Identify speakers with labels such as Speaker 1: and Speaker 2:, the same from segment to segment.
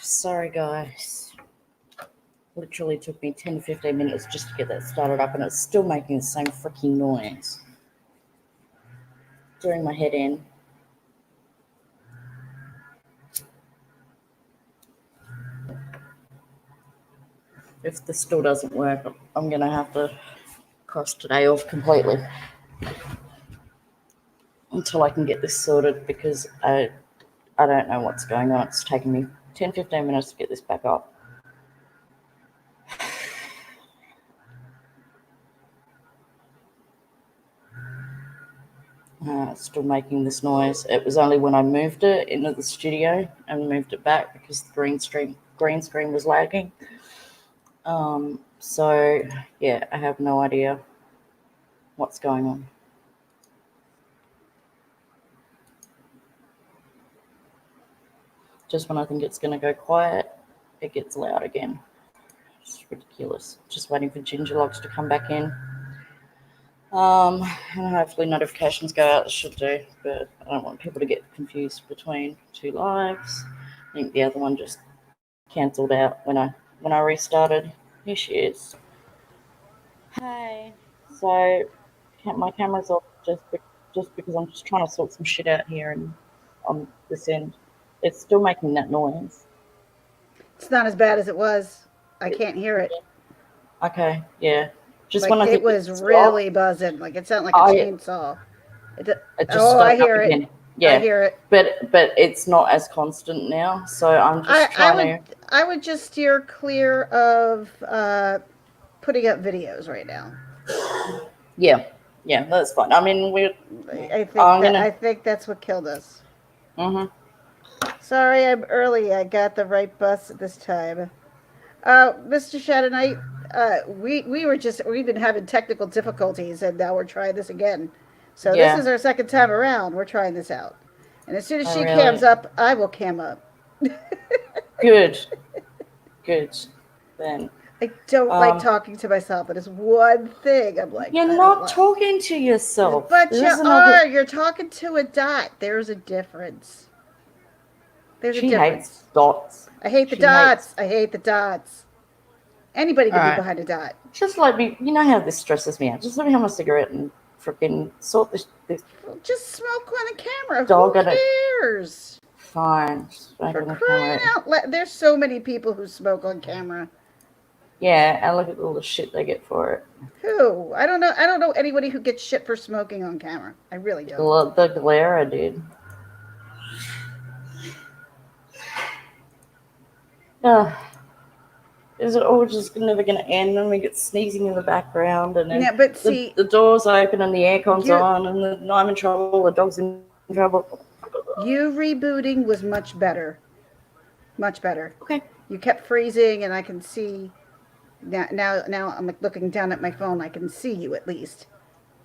Speaker 1: Sorry, guys. Literally took me 10 to 15 minutes just to get that started up, and it's still making the same freaking noise during my head in. If this still doesn't work, I'm going to have to cross today off completely until I can get this sorted, because I don't know what's going on. It's taking me 10, 15 minutes to get this back up. It's still making this noise. It was only when I moved it into the studio and moved it back because the green screen was lagging. So yeah, I have no idea what's going on. Just when I think it's going to go quiet, it gets loud again. It's ridiculous. Just waiting for MurderLocks to come back in. And hopefully notifications go out. It should do, but I don't want people to get confused between two lives. I think the other one just cancelled out when I restarted. Here she is. Hey. So my camera's off just because I'm just trying to sort some shit out here and on this end. It's still making that noise.
Speaker 2: It's not as bad as it was. I can't hear it.
Speaker 1: Okay, yeah. Just
Speaker 2: like
Speaker 1: when I think
Speaker 2: it was really buzzing, like it sounded like a chainsaw. I hear it. Again.
Speaker 1: Yeah,
Speaker 2: I hear it.
Speaker 1: But it's not as constant now, so I'm just
Speaker 2: I would just steer clear of putting up videos right now.
Speaker 1: Yeah, that's fine. I mean,
Speaker 2: I think that's what killed us.
Speaker 1: Mhm.
Speaker 2: Sorry, I'm early. I got the right bus at this time. Mr. Shadowknight, we've been having technical difficulties, and now we're trying this again. So This is our second time around. We're trying this out, and as soon as she cams up, I will cam up.
Speaker 1: Good. Then
Speaker 2: I don't like talking to myself. That is one thing I'm like.
Speaker 1: You're not talking to yourself,
Speaker 2: but You're talking to a dot. There's a difference.
Speaker 1: She hates dots.
Speaker 2: I hate the dots. I hate the dots. Anybody can be behind a dot.
Speaker 1: Just let me. You know how this stresses me out. Just let me have my cigarette and freaking sort this.
Speaker 2: Just smoke on the camera.
Speaker 1: Dog
Speaker 2: Who cares?
Speaker 1: Fine.
Speaker 2: For crying out loud. There's so many people who smoke on camera.
Speaker 1: Yeah, and look at all the shit they get for it.
Speaker 2: Who? I don't know anybody who gets shit for smoking on camera. I really don't.
Speaker 1: The Galera dude. Is it all just never going to end? And we get sneezing in the background, and then the doors open and the aircon's on, and I'm in trouble. The dog's in trouble.
Speaker 2: You rebooting was much better. Much better.
Speaker 1: Okay.
Speaker 2: You kept freezing, and I can see now. I'm looking down at my phone. I can see you at least.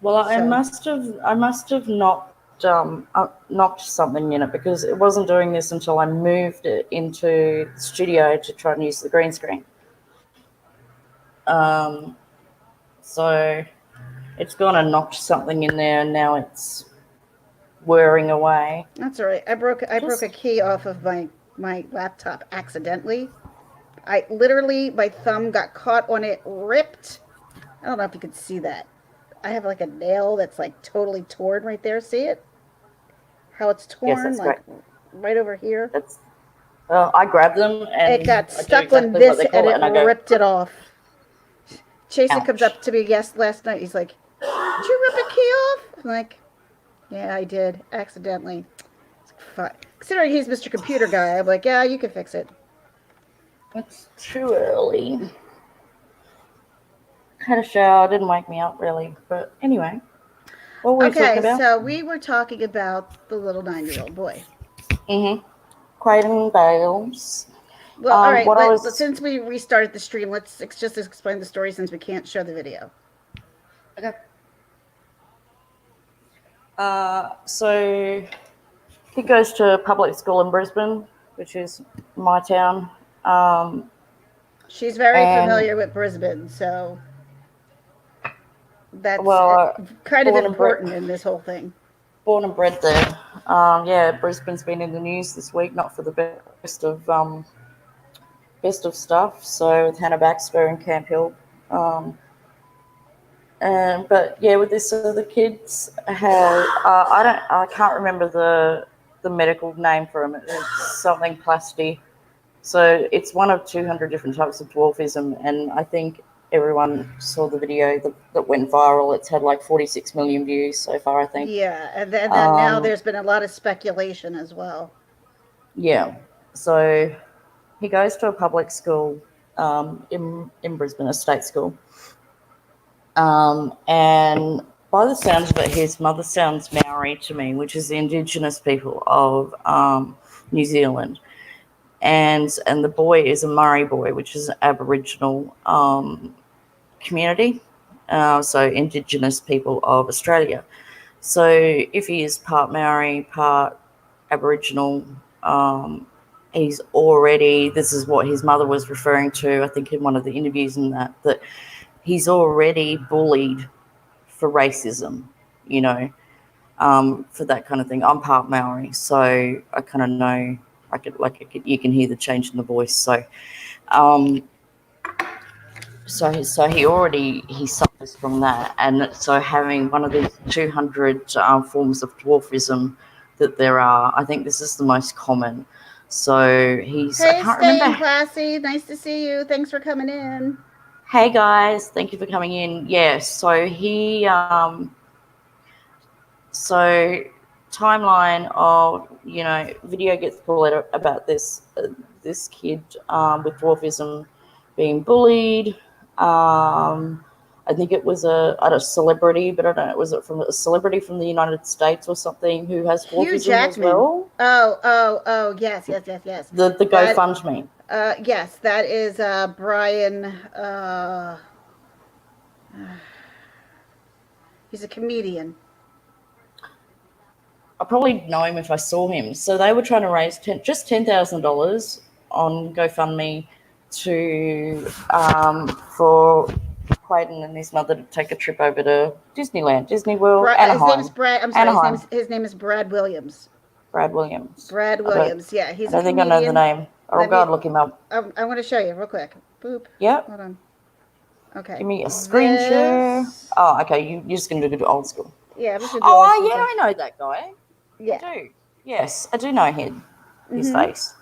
Speaker 1: Well, I must have knocked something in it, because it wasn't doing this until I moved it into the studio to try and use the green screen. So it's gone and knocked something in there, and now it's whirring away.
Speaker 2: That's all right. I broke a key off of my laptop accidentally. My thumb got caught on it, ripped. I don't know if you could see that. I have like a nail that's like totally torn right there. See it? How it's torn, right over here.
Speaker 1: I grabbed them and
Speaker 2: it got stuck on this, and it ripped it off. Jason comes up to me last night. He's like, "Did you rip a key off?" I'm like, "Yeah, I did, accidentally." It's like, fuck. Considering he's Mr. Computer Guy, I'm like, "Yeah, you can fix it."
Speaker 1: It's too early. Had a shower, didn't wake me up really, but anyway. What were we talking about?
Speaker 2: So we were talking about the little 9-year-old boy.
Speaker 1: QUADEN BAYLES.
Speaker 2: Well, all right. Since we restarted the stream, let's just explain the story since we can't show the video.
Speaker 1: Okay. So he goes to public school in Brisbane, which is my town.
Speaker 2: She's very familiar with Brisbane, so that's kind of important in this whole thing.
Speaker 1: Born and bred there. Yeah, Brisbane's been in the news this week, not for the best of stuff. So with Hannah Baxter and Camp Hill. But yeah, with this, so the kids have I can't remember the medical name for them. It's something plasty. So it's one of 200 different types of dwarfism, and I think everyone saw the video that went viral. It's had like 46 million views so far, I think.
Speaker 2: Yeah, and then now
Speaker 1: Um,
Speaker 2: there's been a lot of speculation as well.
Speaker 1: yeah. So he goes to a public school in Brisbane, a state school. And by the sounds of it, his mother sounds Maori to me, which is the Indigenous people of New Zealand. And the boy is a Murray boy, which is an Aboriginal community, so Indigenous people of Australia. So if he is part Maori, part Aboriginal, he's already, this is what his mother was referring to, I think, in one of the interviews, and that he's already bullied for racism, you know, for that kind of thing. I'm part Maori, so I kind of know, you can hear the change in the voice. So, so he suffers from that, and so having one of these 200 forms of dwarfism that there are, I think this is the most common. So he's, I
Speaker 2: Hey,
Speaker 1: can't
Speaker 2: staying
Speaker 1: remember.
Speaker 2: classy. Nice to see you. Thanks for coming in.
Speaker 1: Hey guys, thank you for coming in. Yeah, so so timeline of, video gets pulled out about this this kid with dwarfism being bullied. I think it was a celebrity, but I don't know, was it from a celebrity from the United States or something who has
Speaker 2: Hugh
Speaker 1: dwarfism as
Speaker 2: Jackman.
Speaker 1: well?
Speaker 2: Oh, yes, yes, yes, yes.
Speaker 1: The
Speaker 2: That,
Speaker 1: GoFundMe.
Speaker 2: yes, that is Brian. He's a comedian.
Speaker 1: I probably know him if I saw him. So they were trying to raise just $10,000 on GoFundMe to for Quaden and his mother to take a trip over to Disneyland, Disney World,
Speaker 2: His name is
Speaker 1: Anaheim.
Speaker 2: Brad. I'm sorry.
Speaker 1: Anaheim.
Speaker 2: His name is Brad Williams.
Speaker 1: Brad Williams.
Speaker 2: Brad
Speaker 1: I don't,
Speaker 2: Williams. Yeah, he's
Speaker 1: I
Speaker 2: a
Speaker 1: don't think
Speaker 2: comedian.
Speaker 1: I know the name. Oh,
Speaker 2: Let
Speaker 1: God,
Speaker 2: me,
Speaker 1: look him up.
Speaker 2: I want to show you real quick. Boop.
Speaker 1: Yep.
Speaker 2: Hold on. Okay.
Speaker 1: Give me a screen share. Oh, okay. You're just going to do old school.
Speaker 2: Yeah, I'm just going to do old school.
Speaker 1: Yeah, I know that guy.
Speaker 2: Yeah.
Speaker 1: I do. Yes, I do know his face.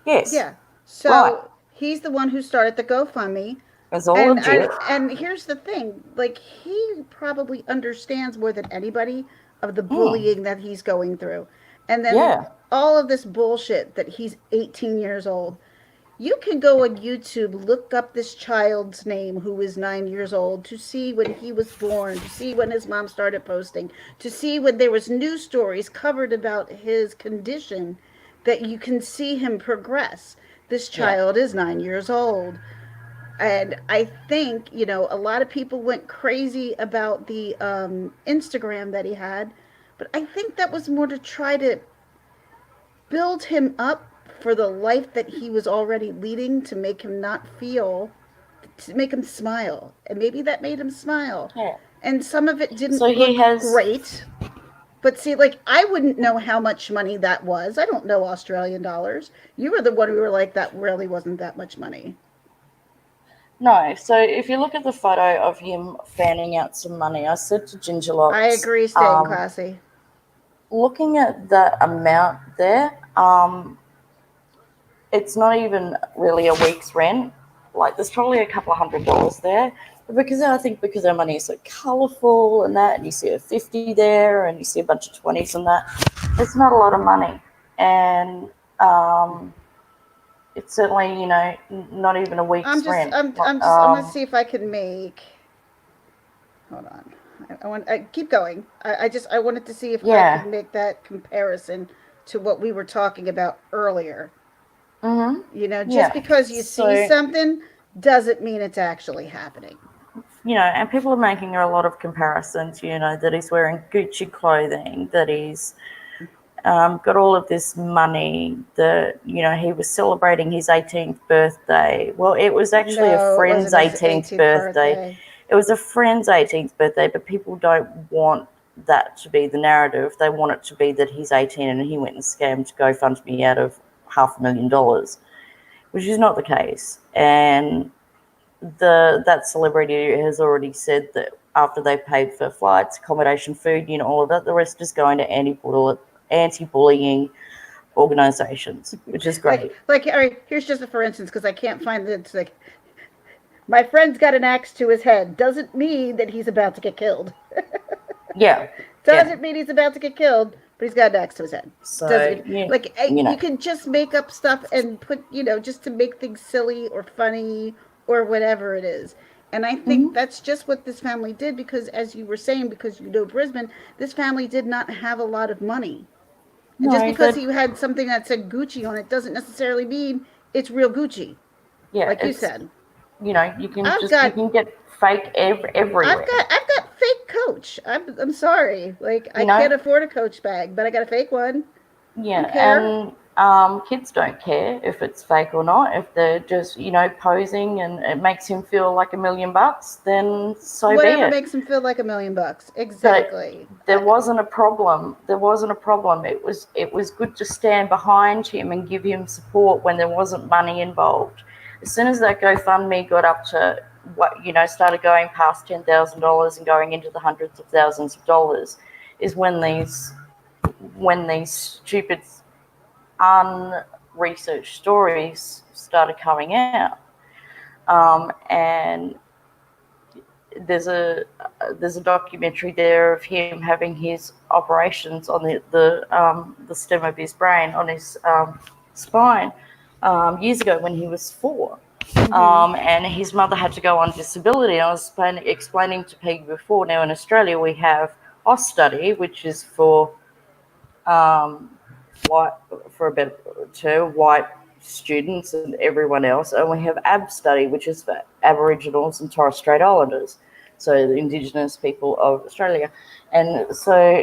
Speaker 1: Yes.
Speaker 2: Yeah. So he's the one who started the GoFundMe.
Speaker 1: It's all legit.
Speaker 2: And here's the thing, like, he probably understands more than anybody of the bullying that he's going through. And then all of this bullshit that he's 18 years old. You can go on YouTube, look up this child's name who is 9 years old, to see when he was born, to see when his mom started posting, to see when there was news stories covered about his condition, that you can see him progress. This child is 9 years old. And I think, a lot of people went crazy about the Instagram that he had, but I think that was more to try to build him up for the life that he was already leading, to make him not feel, to make him smile. And maybe that made him smile. Yeah. And some of it didn't look great. But see, like, I wouldn't know how much money that was. I don't know Australian dollars. You were the one who were like, that really wasn't that much money.
Speaker 1: No, so if you look at the photo of him fanning out some money, I said to GingerLocks,
Speaker 2: I agree, staying classy.
Speaker 1: Looking at that amount there, it's not even really a week's rent. Like, there's probably a couple of $100 there. But because our money is so colourful and that, and you see a 50 there and you see a bunch of 20s and that, it's not a lot of money. And it's certainly, not even a week's rent.
Speaker 2: I'm going to see if I can make, hold on. I keep going. I wanted to see if I could make that comparison to what we were talking about earlier. Mm-hmm. Just because you see something doesn't mean it's actually happening.
Speaker 1: And people are making a lot of comparisons, that he's wearing Gucci clothing, that he's got all of this money, that, he was celebrating his 18th birthday. Well, it was actually a friend's 18th birthday. It was a friend's 18th birthday, but people don't want that to be the narrative. They want it to be that he's 18 and he went and scammed GoFundMe out of $500,000, which is not the case. And that celebrity has already said that after they paid for flights, accommodation, food, all of that, the rest is going to anti-bullying organizations, which is great.
Speaker 2: All right, here's just a for instance, because I can't find it. It's like, my friend's got an axe to his head. Doesn't mean that he's about to get killed.
Speaker 1: Yeah.
Speaker 2: Doesn't mean he's about to get killed, but he's got an axe to his head.
Speaker 1: So,
Speaker 2: you can just make up stuff and put, just to make things silly or funny or whatever it is. And I think that's just what this family did, because, as you were saying, because Brisbane, this family did not have a lot of money. And just because he had something that said Gucci on it doesn't necessarily mean it's real Gucci.
Speaker 1: Yeah,
Speaker 2: like you said.
Speaker 1: You can get fake everywhere.
Speaker 2: I've got fake Coach. I'm sorry. Like, I can't afford a Coach bag, but I got a fake one.
Speaker 1: Yeah, and kids don't care if it's fake or not. If they're just, posing and it makes him feel like $1 million, then so be it.
Speaker 2: Whatever makes him feel like $1 million. Exactly.
Speaker 1: But there wasn't a problem. It was good to stand behind him and give him support when there wasn't money involved. As soon as that GoFundMe got up to started going past $10,000 and going into the hundreds of thousands of dollars, is when these stupid unresearched stories started coming out. And there's a documentary there of him having his operations on the stem of his brain, on his spine, years ago when he was 4. And his mother had to go on disability. I was explaining to Peggy before, now in Australia we have study, which is for white students and everyone else, and we have study, which is for Aboriginals and Torres Strait Islanders, so the Indigenous people of Australia. And so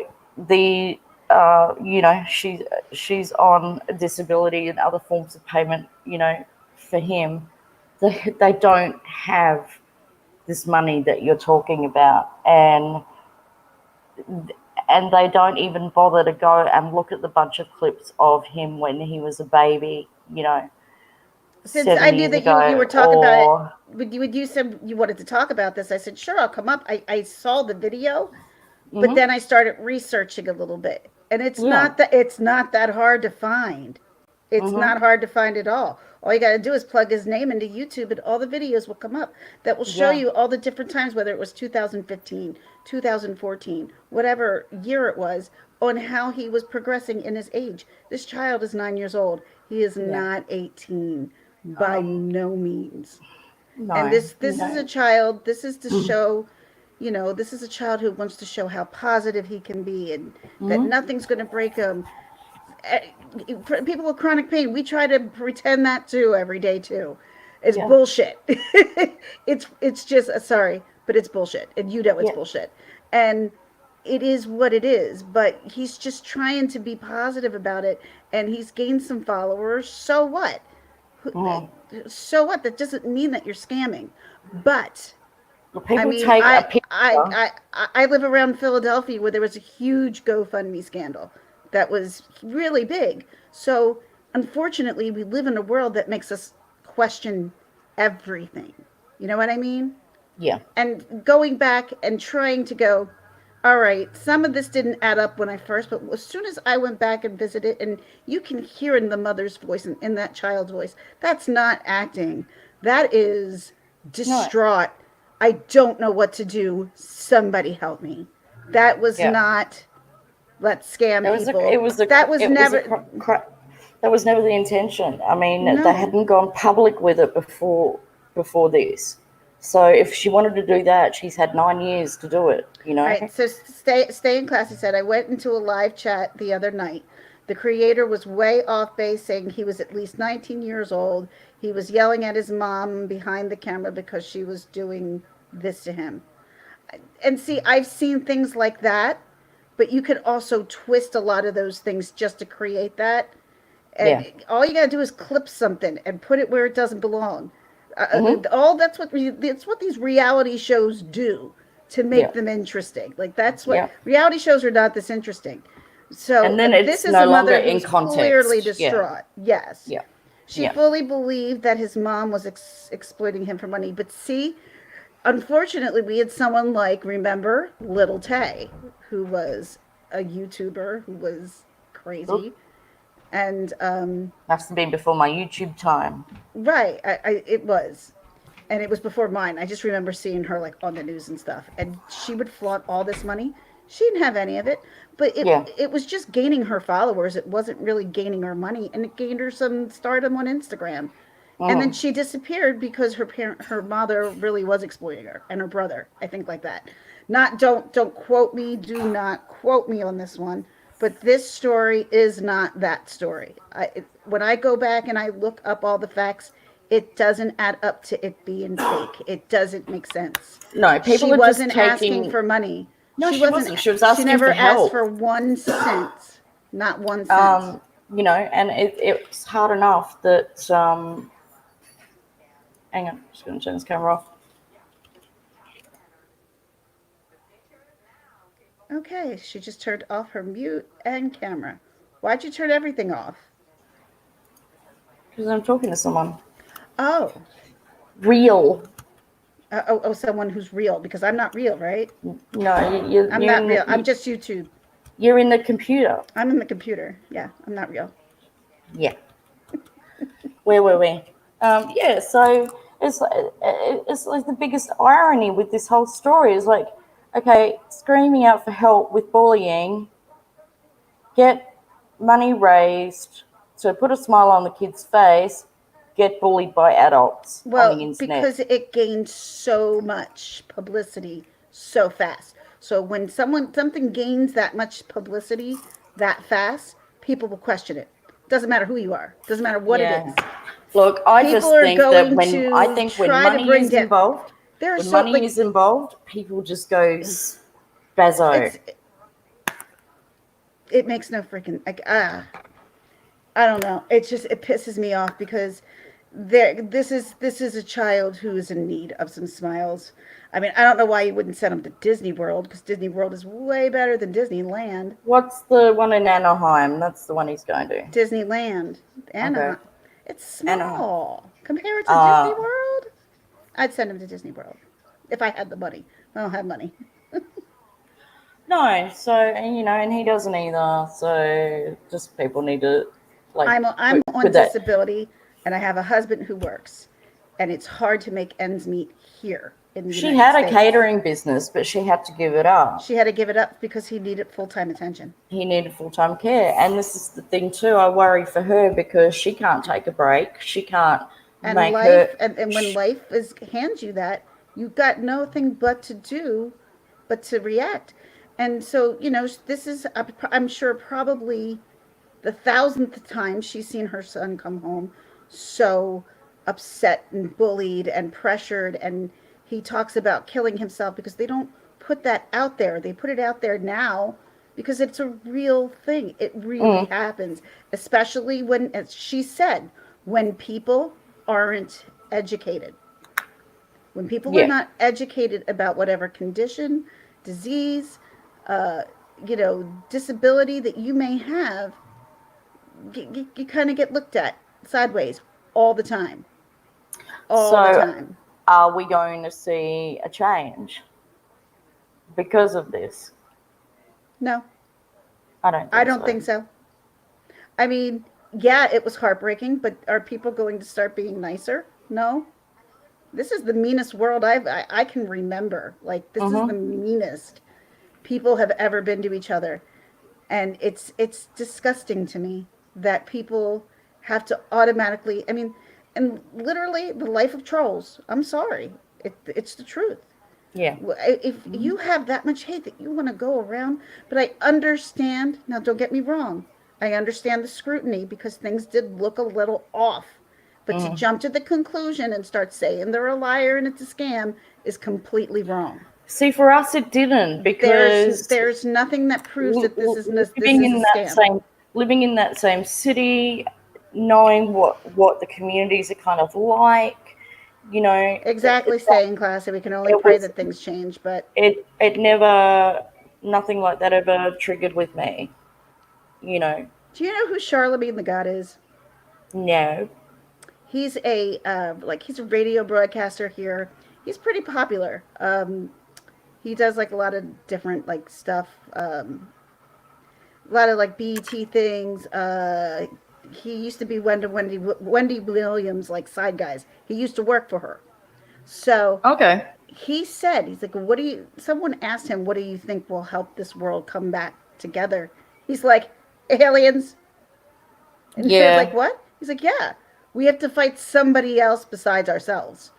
Speaker 1: she's on disability and other forms of payment, for him. They don't have this money that you're talking about, and they don't even bother to go and look at the bunch of clips of him when he was a baby,
Speaker 2: Since I knew that you were talking about it, when you said you wanted to talk about this, I said, sure, I'll come up. I saw the video, but then I started researching a little bit. And it's not that hard to find. It's not hard to find at all. All you got to do is plug his name into YouTube, and all the videos will come up that will show you all the different times, whether it was 2015, 2014, whatever year it was, on how he was progressing in his age. This child is 9 years old. He is not 18 by no means. No, and this is a child. This is to show, this is a child who wants to show how positive he can be, and that nothing's going to break him. For people with chronic pain, we try to pretend that too every day too. It's bullshit. it's just sorry, but it's bullshit, and it's bullshit, and it is what it is. But he's just trying to be positive about it, and he's gained some followers. So what? So what? That doesn't mean that you're scamming. But I live around Philadelphia, where there was a huge GoFundMe scandal that was really big. So unfortunately, we live in a world that makes us question everything. You know what I mean?
Speaker 1: Yeah.
Speaker 2: And going back and trying to go, all right, some of this didn't add up when I first, but as soon as I went back and visited, and you can hear in the mother's voice and in that child's voice, that's not acting. That is distraught. No. I don't know what to do. Somebody help me. That was not... Let's scam people. That was never the intention. I mean, they hadn't gone public with it before this. So if she wanted to do that, she's had 9 years to do it, All right, so stay in class. He said, I went into a live chat the other night. The creator was way off base, saying he was at least 19 years old. He was yelling at his mom behind the camera because she was doing this to him. And see, I've seen things like that. But you can also twist a lot of those things just to create that. And all you got to do is clip something and put it where it doesn't belong. That's what these reality shows do. to make them interesting. Like that's what reality shows are not this interesting. So
Speaker 1: and then
Speaker 2: this
Speaker 1: it's
Speaker 2: is
Speaker 1: no
Speaker 2: a mother
Speaker 1: longer in
Speaker 2: who's
Speaker 1: context.
Speaker 2: clearly distraught. Yes.
Speaker 1: Yeah.
Speaker 2: She fully believed that his mom was exploiting him for money. But see, unfortunately, we had someone like, remember, Little Tay, who was a YouTuber who was crazy. And
Speaker 1: must have been before my YouTube time.
Speaker 2: Right, it was. And it was before mine. I just remember seeing her like on the news and stuff. And she would flaunt all this money. She didn't have any of it, but it was just gaining her followers. It wasn't really gaining her money, and it gained her some stardom on Instagram. And then she disappeared because her mother really was exploiting her, and her brother, I think, like that. Don't quote me. Do not quote me on this one. But this story is not that story. When I go back and I look up all the facts, it doesn't add up to it being fake. It doesn't make sense.
Speaker 1: No, people
Speaker 2: she
Speaker 1: are
Speaker 2: wasn't
Speaker 1: just taking...
Speaker 2: asking for money.
Speaker 1: No, she wasn't. She was asking
Speaker 2: for help. She never asked for 1 cent. Not 1 cent.
Speaker 1: You know, and it's hard enough that... hang on, I'm just going to turn this camera off.
Speaker 2: Okay, she just turned off her mute and camera. Why'd you turn everything off?
Speaker 1: Because I'm talking to someone.
Speaker 2: Oh.
Speaker 1: Real.
Speaker 2: Someone who's real, because I'm not real, right?
Speaker 1: No,
Speaker 2: I'm not real. I'm just YouTube.
Speaker 1: You're in the computer.
Speaker 2: I'm in the computer. Yeah, I'm not real.
Speaker 1: Yeah. Where were we? Yeah, so it's like the biggest irony with this whole story is like, okay, screaming out for help with bullying, get money raised to put a smile on the kid's face, get bullied by adults on the internet.
Speaker 2: Because it gained so much publicity so fast. So when something gains that much publicity that fast, people will question it. Doesn't matter who you are. Doesn't matter what it is.
Speaker 1: Look, I just think that when money is involved, is involved, people just go spazzo.
Speaker 2: It makes no freaking I don't know. It pisses me off because this is a child who is in need of some smiles. I mean, I don't know why you wouldn't send him to Disney World, because Disney World is way better than Disneyland.
Speaker 1: What's the one in Anaheim? That's the one he's going to.
Speaker 2: Disneyland. Anaheim. Okay. It's small.
Speaker 1: Anaheim.
Speaker 2: Compared to Disney World, I'd send him to Disney World if I had the money. I don't have money.
Speaker 1: No, so, and he doesn't either. So just people need to, like...
Speaker 2: I'm on disability, and I have a husband who works, and it's hard to make ends meet here in the United
Speaker 1: States.
Speaker 2: States.
Speaker 1: A catering business, but she had to give it up.
Speaker 2: She had to give it up because he needed full-time attention.
Speaker 1: He needed full-time care. And this is the thing, too. I worry for her because she can't take a break. She can't
Speaker 2: and
Speaker 1: make
Speaker 2: life, her... And when life hands you that, you've got nothing but to do but to react. And so, this is, I'm sure, probably the 1,000th time she's seen her son come home so upset and bullied and pressured. And he talks about killing himself because they don't put that out there. They put it out there now because it's a real thing. It really happens, especially when, as she said, when people aren't educated. When people are not educated about whatever condition, disease, disability that you may have, you kind of get looked at sideways all the time. All the time.
Speaker 1: Are we going to see a change because of this?
Speaker 2: No.
Speaker 1: I don't
Speaker 2: think so. I mean, yeah, it was heartbreaking, but are people going to start being nicer? No. This is the meanest world I can remember. Like, this is the meanest people have ever been to each other. And it's disgusting to me that people have to automatically, and literally the life of trolls. I'm sorry. It's the truth.
Speaker 1: Yeah.
Speaker 2: If you have that much hate that you want to go around, but I understand, now don't get me wrong, I understand the scrutiny because things did look a little off. But to jump to the conclusion and start saying they're a liar and it's a scam is completely wrong.
Speaker 1: See, for us, it didn't, because
Speaker 2: there's nothing that proves that this is a scam.
Speaker 1: Living in that same city, knowing what the communities are kind of like, you know,
Speaker 2: Exactly, staying classy. We can only pray that things change, but
Speaker 1: it never, nothing like that ever triggered with me, you know.
Speaker 2: do you know who Charlemagne the God is?
Speaker 1: No.
Speaker 2: He's a he's a radio broadcaster here. He's pretty popular. He does like a lot of different like stuff. A lot of like BET things. He used to be Wendy Williams like side guys. He used to work for her. So
Speaker 1: Okay.
Speaker 2: he said, he's like, what do you? Someone asked him, what do you think will help this world come back together? He's like, aliens. And they're
Speaker 1: Yeah.
Speaker 2: like, what? He's like, yeah, we have to fight somebody else besides ourselves.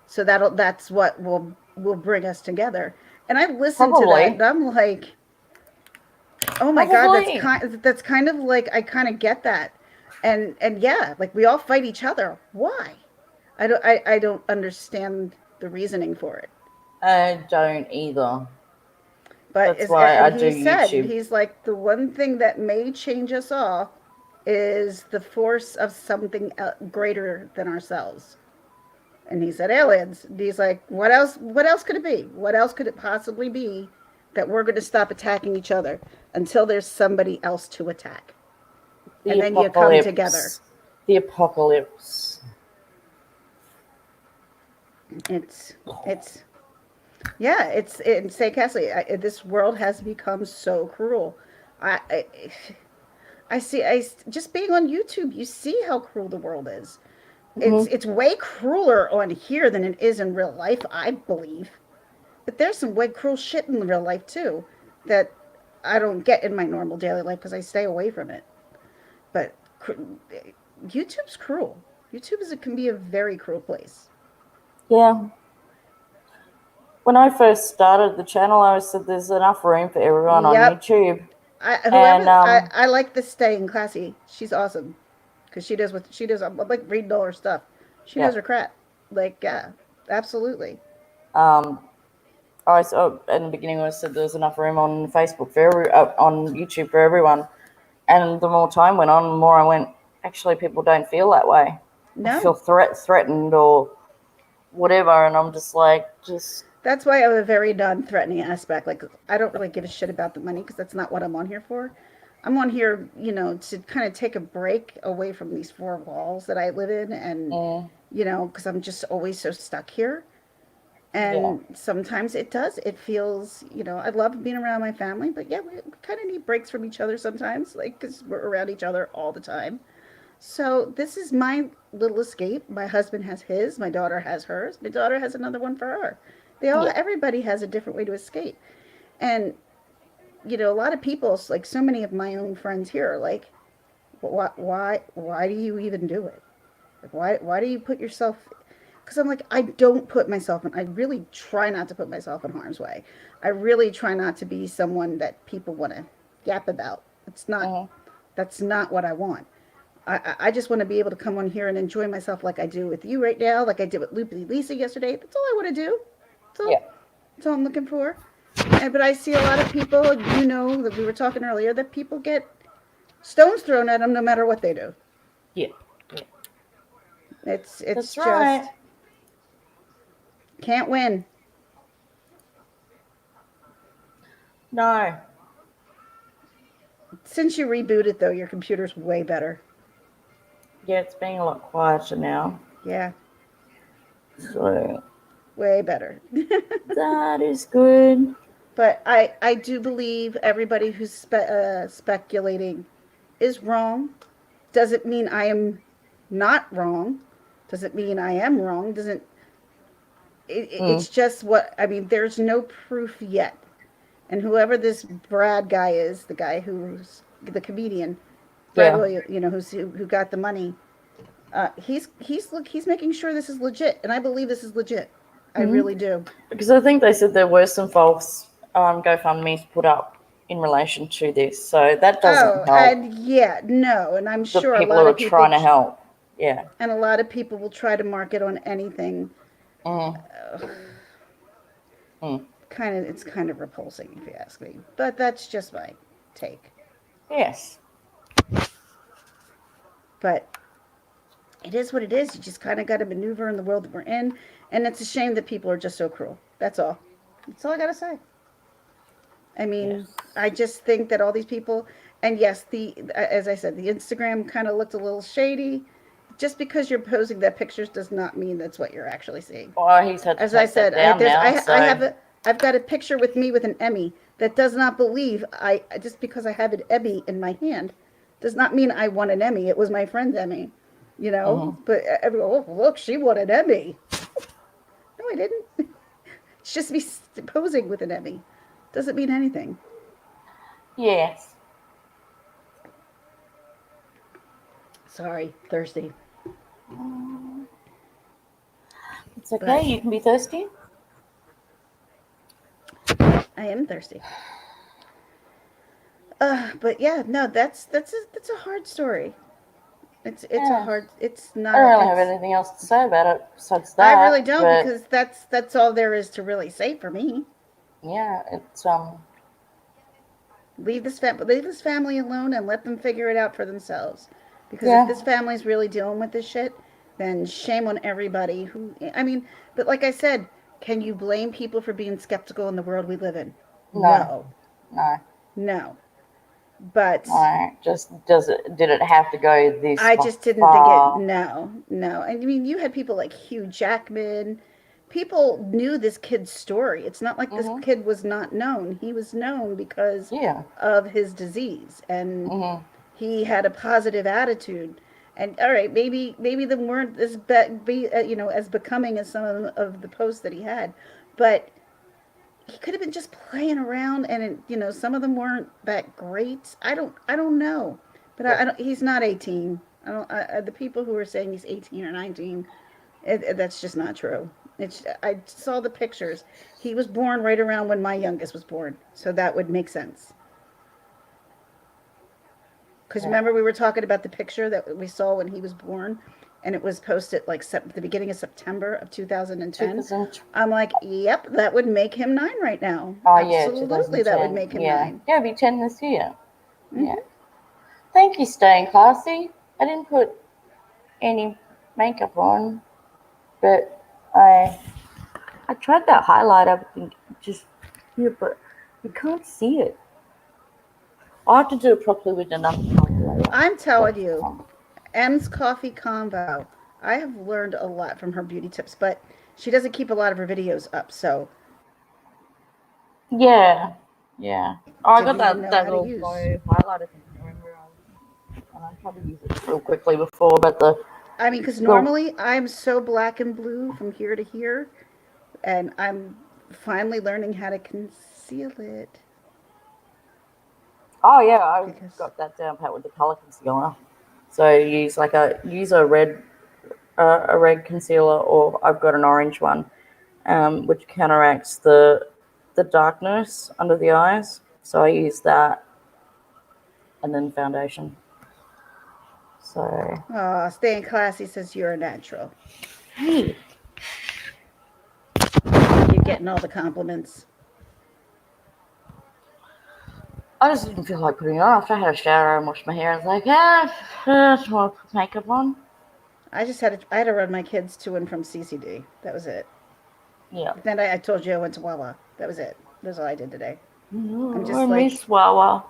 Speaker 2: So that's what will bring us together. And I listened to that, and
Speaker 1: Probably.
Speaker 2: I'm like, oh my god,
Speaker 1: Probably.
Speaker 2: that's kind of like I kind of get that, and yeah, like we all fight each other. Why? I don't understand the reasoning for it.
Speaker 1: I don't either.
Speaker 2: But
Speaker 1: That's why
Speaker 2: and
Speaker 1: I do
Speaker 2: he said,
Speaker 1: YouTube.
Speaker 2: he's like, the one thing that may change us all is the force of something greater than ourselves. And he said aliens. And he's like, what else? What else could it be? What else could it possibly be that we're going to stop attacking each other until there's somebody else to attack?
Speaker 1: The
Speaker 2: And then you come together.
Speaker 1: apocalypse. The apocalypse.
Speaker 2: It's yeah. It's say Cassie. This world has become so cruel. I, I I see. Just being on YouTube, you see how cruel the world is.
Speaker 1: Mm-hmm.
Speaker 2: It's way crueler on here than it is in real life, I believe. But there's some way cruel shit in real life too that I don't get in my normal daily life because I stay away from it. But YouTube's cruel. Can be a very cruel place.
Speaker 1: Yeah. When I first started the channel, I said there's enough room for everyone on
Speaker 2: Yep.
Speaker 1: YouTube. And
Speaker 2: I like this staying classy. She's awesome because she does what she does. I'm like reading all her stuff. She knows
Speaker 1: yeah.
Speaker 2: her crap. Like yeah, absolutely.
Speaker 1: I saw in the beginning I said there's enough room on Facebook for on YouTube for everyone. And the more time went on, the more I went, actually people don't feel that way. They feel
Speaker 2: No,
Speaker 1: threatened or whatever, and I'm just like,
Speaker 2: that's why I have a very non-threatening aspect. Like I don't really give a shit about the money because that's not what I'm on here for. I'm on here, to kind of take a break away from these four walls that I live in, and because I'm just always so stuck here.
Speaker 1: yeah,
Speaker 2: And sometimes it does. It feels, I love being around my family, but yeah, we kind of need breaks from each other sometimes, like because we're around each other all the time. So this is my little escape. My husband has his. My daughter has hers. My daughter has another one for her.
Speaker 1: yeah,
Speaker 2: Everybody has a different way to escape. And, a lot of people, like so many of my own friends here, are like, why do you even do it? Like, why do you put yourself? Because I'm like, I don't put myself in. I really try not to put myself in harm's way. I really try not to be someone that people want to yap about. It's not.
Speaker 1: uh
Speaker 2: That's not what I want. I just want to be able to come on here and enjoy myself like I do with you right now, like I did with Loopy Lisa yesterday. That's all I want to do.
Speaker 1: yeah.
Speaker 2: That's all I'm looking for. But I see a lot of people, that we were talking earlier, that people get stones thrown at them no matter what they do.
Speaker 1: Yeah, yeah.
Speaker 2: It's
Speaker 1: That's
Speaker 2: just
Speaker 1: right.
Speaker 2: can't win.
Speaker 1: No.
Speaker 2: Since you rebooted though, your computer's way better.
Speaker 1: Yeah, it's being a lot quieter now.
Speaker 2: Yeah,
Speaker 1: So
Speaker 2: way better.
Speaker 1: that is good.
Speaker 2: But I do believe everybody who's speculating is wrong. Doesn't mean I am not wrong. Doesn't mean I am wrong. Doesn't it's just what I mean. There's no proof yet. And whoever this Brad guy is, the guy who's the comedian, Brad
Speaker 1: Yeah.
Speaker 2: Williams, who got the money. He's making sure this is legit, and I believe this is legit. I really do.
Speaker 1: Because I think they said there were some false GoFundMe's put up in relation to this. So that doesn't help
Speaker 2: and yeah, no, and I'm
Speaker 1: the
Speaker 2: sure a
Speaker 1: people
Speaker 2: lot
Speaker 1: who
Speaker 2: of
Speaker 1: are
Speaker 2: people
Speaker 1: trying to help. Yeah.
Speaker 2: and a lot of people will try to market on anything.
Speaker 1: Mm.
Speaker 2: It's kind of repulsing if you ask me, but that's just my take.
Speaker 1: Yes.
Speaker 2: But it is what it is. You just kind of got to maneuver in the world that we're in. And it's a shame that people are just so cruel. That's all. That's all I got to say. I mean,
Speaker 1: Yes.
Speaker 2: I just think that all these people, and yes, the as I said, the Instagram kind of looked a little shady. Just because you're posing that pictures does not mean that's what you're actually seeing.
Speaker 1: Well, he's had to
Speaker 2: As I
Speaker 1: take that
Speaker 2: said,
Speaker 1: down now,
Speaker 2: I
Speaker 1: so
Speaker 2: have I've got a picture with me with an Emmy that does not believe I just because I have an Emmy in my hand does not mean I won an Emmy. It was my friend's Emmy, you know. But everyone, oh, look, she won an Emmy. No, I didn't. It's just me posing with an Emmy. Doesn't mean anything.
Speaker 1: yes.
Speaker 2: Sorry, thirsty.
Speaker 1: It's okay,
Speaker 2: But
Speaker 1: you can be thirsty.
Speaker 2: I am thirsty. But yeah, no, that's a hard story. It's a
Speaker 1: Yeah.
Speaker 2: hard. It's
Speaker 1: I
Speaker 2: not
Speaker 1: don't
Speaker 2: a.
Speaker 1: really have
Speaker 2: It's
Speaker 1: anything else to say about it besides
Speaker 2: I really
Speaker 1: that,
Speaker 2: don't
Speaker 1: but
Speaker 2: because that's all there is to really say for me.
Speaker 1: yeah, it's
Speaker 2: Leave this family alone and let them figure it out for themselves. Because if this
Speaker 1: yeah,
Speaker 2: family's really dealing with this shit, then shame on everybody who. I mean, but like I said, can you blame people for being skeptical in the world we live in?
Speaker 1: no,
Speaker 2: No,
Speaker 1: no,
Speaker 2: no. But
Speaker 1: no. Just did it have to go this
Speaker 2: I just didn't think it.
Speaker 1: far?
Speaker 2: No, no. I mean, you had people like Hugh Jackman. People knew this kid's story. It's not like this
Speaker 1: Mhm.
Speaker 2: kid was not known. He was known because
Speaker 1: Yeah.
Speaker 2: of his disease, and
Speaker 1: Mhm.
Speaker 2: he had a positive attitude. And all right, maybe they weren't as as becoming as some of the posts that he had, but he could have been just playing around, and some of them weren't that great. I don't know, but
Speaker 1: Yeah.
Speaker 2: I don't. He's not 18. I don't. The people who are saying he's 18 or 19, that's just not true. I saw the pictures. He was born right around when my youngest was born, so that would make sense. Because
Speaker 1: Yeah.
Speaker 2: remember we were talking about the picture that we saw when he was born, and it was posted like the beginning of September of 2010.
Speaker 1: 2000.
Speaker 2: I'm like, yep, that would make him 9 right now.
Speaker 1: Oh yeah,
Speaker 2: Absolutely, that would
Speaker 1: 2010.
Speaker 2: make him
Speaker 1: Yeah,
Speaker 2: 9.
Speaker 1: yeah, it'll be 10 this year. Yeah.
Speaker 2: Mm-hmm.
Speaker 1: Thank you, staying classy. I didn't put any makeup on, but I tried that highlighter, but just here, but you can't see it. I have to do it properly with enough highlighter.
Speaker 2: I'm telling
Speaker 1: But
Speaker 2: you, M's Coffee Convo. I have learned a lot from her beauty tips, but she doesn't keep a lot of her videos up, so
Speaker 1: yeah, yeah. Oh, I got
Speaker 2: didn't even
Speaker 1: that
Speaker 2: know
Speaker 1: that
Speaker 2: how to
Speaker 1: little
Speaker 2: use.
Speaker 1: glow highlighter thing. Remember, and I tried to use it real quickly before, but
Speaker 2: I mean, because
Speaker 1: the
Speaker 2: normally I'm so black and blue from here to here, and I'm finally learning how to conceal it
Speaker 1: oh yeah, I
Speaker 2: because
Speaker 1: got that down pat with the color concealer. So use a red concealer, or I've got an orange one, which counteracts the darkness under the eyes. So I use that, and then foundation. So
Speaker 2: staying classy says you're a natural.
Speaker 1: hey,
Speaker 2: You're getting all the compliments.
Speaker 1: I just didn't feel like putting it on after I had a shower and washed my hair. I was like, I just want to put makeup on.
Speaker 2: I had to run my kids to and from CCD. That was it.
Speaker 1: Yeah.
Speaker 2: Then I told you I went to Wawa. That was it. That's all I did today. I'm
Speaker 1: I
Speaker 2: just
Speaker 1: miss Wawa.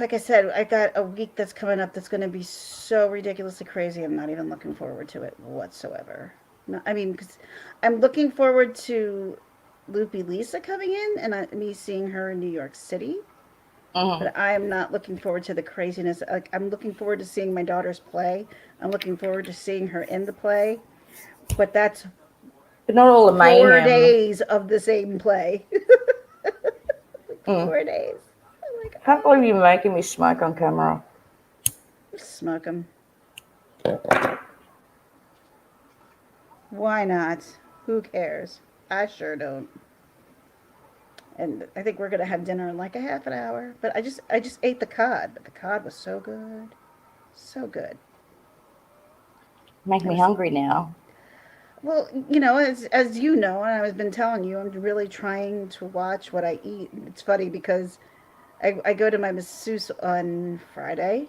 Speaker 2: like I said, I got a week that's coming up that's going to be so ridiculously crazy. I'm not even looking forward to it whatsoever. No, I mean, because I'm looking forward to Loopy Lisa coming in and me seeing her in New York City.
Speaker 1: Mm-hmm.
Speaker 2: But I am not looking forward to the craziness. Like, I'm looking forward to seeing my daughter's play. I'm looking forward to seeing her in the play. But that's
Speaker 1: But not all the
Speaker 2: 4
Speaker 1: mayhem.
Speaker 2: days of the same play. Like
Speaker 1: Mm.
Speaker 2: 4 days. I'm like,
Speaker 1: Can't believe you're making me smoke on camera.
Speaker 2: smoke them. Why not? Who cares? I sure don't. And I think we're gonna have dinner in like a half an hour. But I just ate the cod, but the cod was so good, so good.
Speaker 1: Make
Speaker 2: It
Speaker 1: me
Speaker 2: was
Speaker 1: hungry now.
Speaker 2: well, as you know, and I've been telling you, I'm really trying to watch what I eat. It's funny because I go to my masseuse on Friday,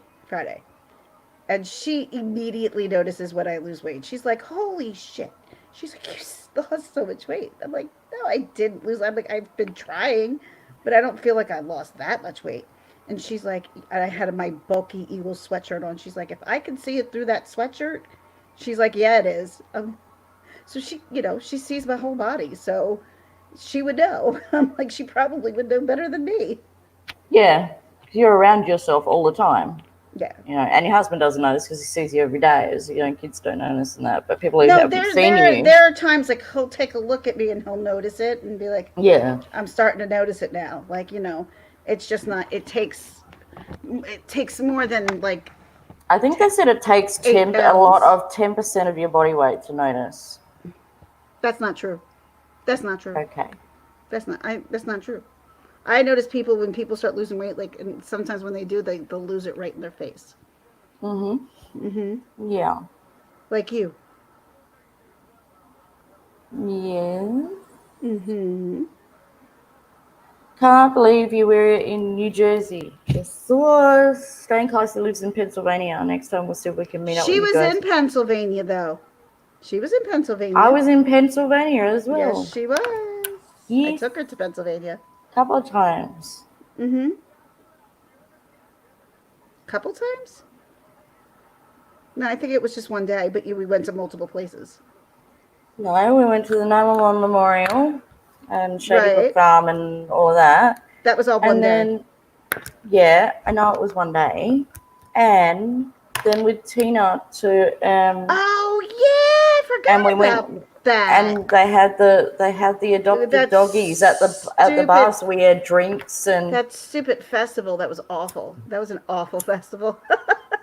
Speaker 2: And she immediately notices when I lose weight. She's like, holy shit. She's like, you lost so much weight. I'm like, no, I didn't lose. I'm like, I've been trying, but I don't feel like I lost that much weight. And she's like, and I had my bulky Eagles sweatshirt on. She's like, if I can see it through that sweatshirt, she's like, yeah, it is. So she, she sees my whole body. So she would know. I'm like, she probably would know better than me.
Speaker 1: Yeah, you're around yourself all the time.
Speaker 2: Yeah.
Speaker 1: And your husband doesn't know this because he sees you every day. As kids don't know this and that, but people who
Speaker 2: No,
Speaker 1: haven't seen you.
Speaker 2: there are times like he'll take a look at me and he'll notice it and be like,
Speaker 1: yeah,
Speaker 2: I'm starting to notice it now. Like, it's just not. It takes more than like.
Speaker 1: I think they said it takes a lot of 10% of your body weight to notice.
Speaker 2: That's not true. That's not true.
Speaker 1: Okay.
Speaker 2: That's not true. I notice people when people start losing weight, like, and sometimes when they do, they'll lose it right in their face.
Speaker 1: Yeah.
Speaker 2: Like you.
Speaker 1: Yes. Can't believe you were in New Jersey. Stan Kaiser lives in Pennsylvania. Next time we'll see if we can meet up with you guys.
Speaker 2: She was in Pennsylvania, though. She was in Pennsylvania.
Speaker 1: I was in Pennsylvania as well.
Speaker 2: Yes, she was. Yeah. I took her to Pennsylvania.
Speaker 1: A couple of times.
Speaker 2: Couple times? No, I think it was just one day, but we went to multiple places.
Speaker 1: No, we went to the 911 Memorial and Shady Brook Farm and all of that.
Speaker 2: That was all one day.
Speaker 1: Yeah, I know it was one day. And then with Tina to
Speaker 2: oh yeah, I forgot about that.
Speaker 1: And they had the adopted doggies at the bar, so we had drinks and
Speaker 2: that stupid festival. That was awful. That was an awful festival.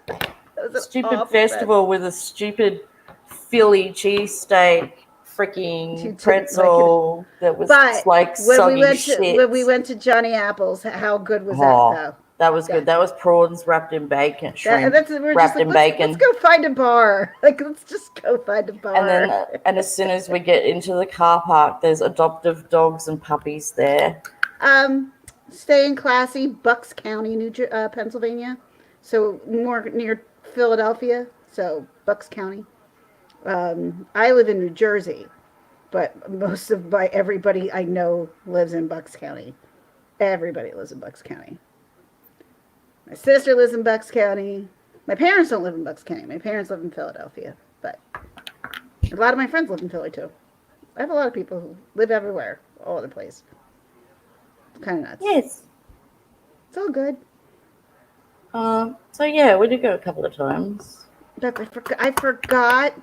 Speaker 2: That was
Speaker 1: stupid festival with a stupid Philly cheesesteak freaking pretzel that was like soggy shit.
Speaker 2: When we went to Johnny Apple's, how good was that though?
Speaker 1: That was good. That was prawns wrapped in bacon, shrimp wrapped in bacon.
Speaker 2: Let's go find a bar. Like, let's just go find a bar.
Speaker 1: And as soon as we get into the car park, there's adoptive dogs and puppies there.
Speaker 2: Staying classy, Bucks County, Pennsylvania. So more near Philadelphia. So Bucks County. I live in New Jersey, but most of everybody I know lives in Bucks County. Everybody lives in Bucks County. My sister lives in Bucks County. My parents don't live in Bucks County. My parents live in Philadelphia, but a lot of my friends live in Philly too. I have a lot of people who live everywhere, all over the place. It's kind of nuts.
Speaker 1: Yes.
Speaker 2: It's all good.
Speaker 1: So yeah, we did go a couple of times.
Speaker 2: But I forgot.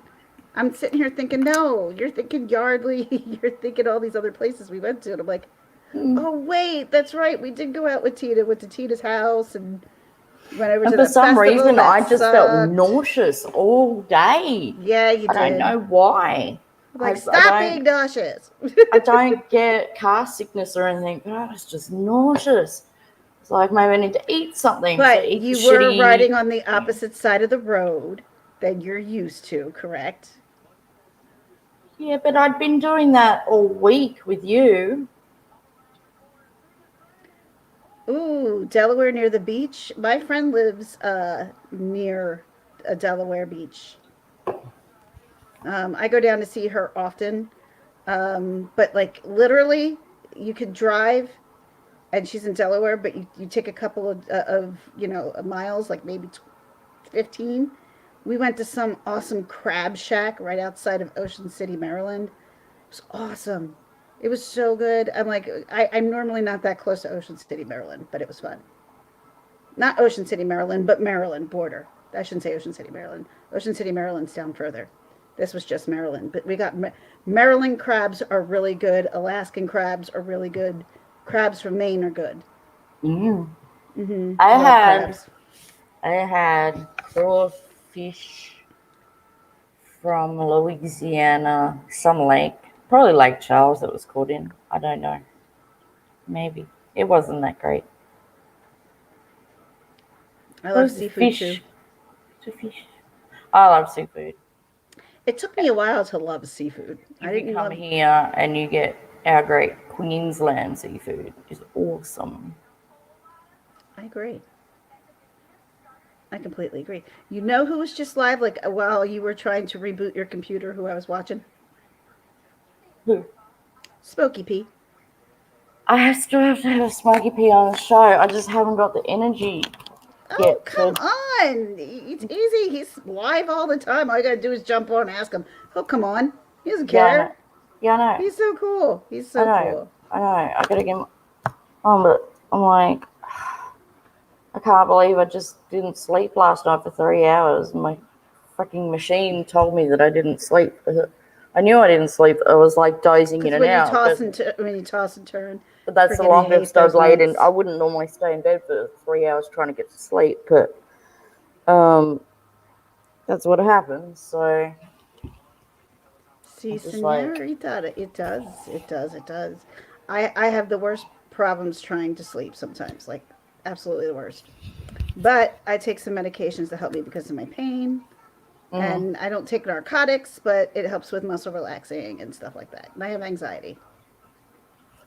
Speaker 2: I'm sitting here thinking, no, you're thinking Yardley. You're thinking all these other places we went to. And I'm like, oh, wait, that's right. We did go out with Tina, went to Tina's house and went over to the festival.
Speaker 1: For some reason, I just felt nauseous all day.
Speaker 2: Yeah, you did.
Speaker 1: I don't know why.
Speaker 2: Like, stop being nauseous.
Speaker 1: I don't get car sickness or anything, but I was just nauseous. It's like maybe I need to eat something.
Speaker 2: But you were riding on the opposite side of the road than you're used to, correct?
Speaker 1: Yeah, but I'd been doing that all week with you.
Speaker 2: Ooh, Delaware near the beach. My friend lives near a Delaware beach. I go down to see her often. But like literally, you could drive and she's in Delaware, but you take a couple of miles, like maybe 15. We went to some awesome crab shack right outside of Ocean City, Maryland. It was awesome. It was so good. I'm like, I'm normally not that close to Ocean City, Maryland, but it was fun. Not Ocean City, Maryland, but Maryland border. I shouldn't say Ocean City, Maryland. Ocean City, Maryland's down further. This was just Maryland. But we got Maryland crabs are really good. Alaskan crabs are really good. Crabs from Maine are good.
Speaker 1: I had crawfish from Louisiana, some lake. Probably Lake Charles that was caught in. I don't know. Maybe. It wasn't that great.
Speaker 2: I love seafood too.
Speaker 1: Fish. I love seafood.
Speaker 2: It took me a while to love seafood.
Speaker 1: I didn't come here and you get our great Queensland seafood. It's awesome.
Speaker 2: I agree. I completely agree. You know who was just live, like while you were trying to reboot your computer, who I was watching?
Speaker 1: Who?
Speaker 2: Smokey P.
Speaker 1: I still have to have a Smokey P on the show. I just haven't got the energy
Speaker 2: Oh,
Speaker 1: yet
Speaker 2: come
Speaker 1: to.
Speaker 2: on. It's easy. He's live all the time. All you got to do is jump on and ask him. He'll come on. He doesn't
Speaker 1: Yeah, I know.
Speaker 2: care.
Speaker 1: Yeah, I know.
Speaker 2: He's so cool. He's
Speaker 1: I
Speaker 2: so
Speaker 1: know.
Speaker 2: cool.
Speaker 1: I know. I gotta get on, but I'm like, I can't believe I just didn't sleep last night for 3 hours. My freaking machine told me that I didn't sleep. I knew I didn't sleep. I was like dozing in
Speaker 2: Because
Speaker 1: and out.
Speaker 2: when you toss and turn,
Speaker 1: But that's the
Speaker 2: freaking hate
Speaker 1: longest I've
Speaker 2: those
Speaker 1: laid in.
Speaker 2: nights.
Speaker 1: I wouldn't normally stay in bed for 3 hours trying to get to sleep, but that's what happens. So
Speaker 2: See,
Speaker 1: I'm just like,
Speaker 2: senorita, it does. It does. It does. I have the worst problems trying to sleep sometimes. Like, absolutely the worst. But I take some medications to help me because of my pain. And I don't take narcotics, but it helps with muscle relaxing and stuff like that. And I have anxiety.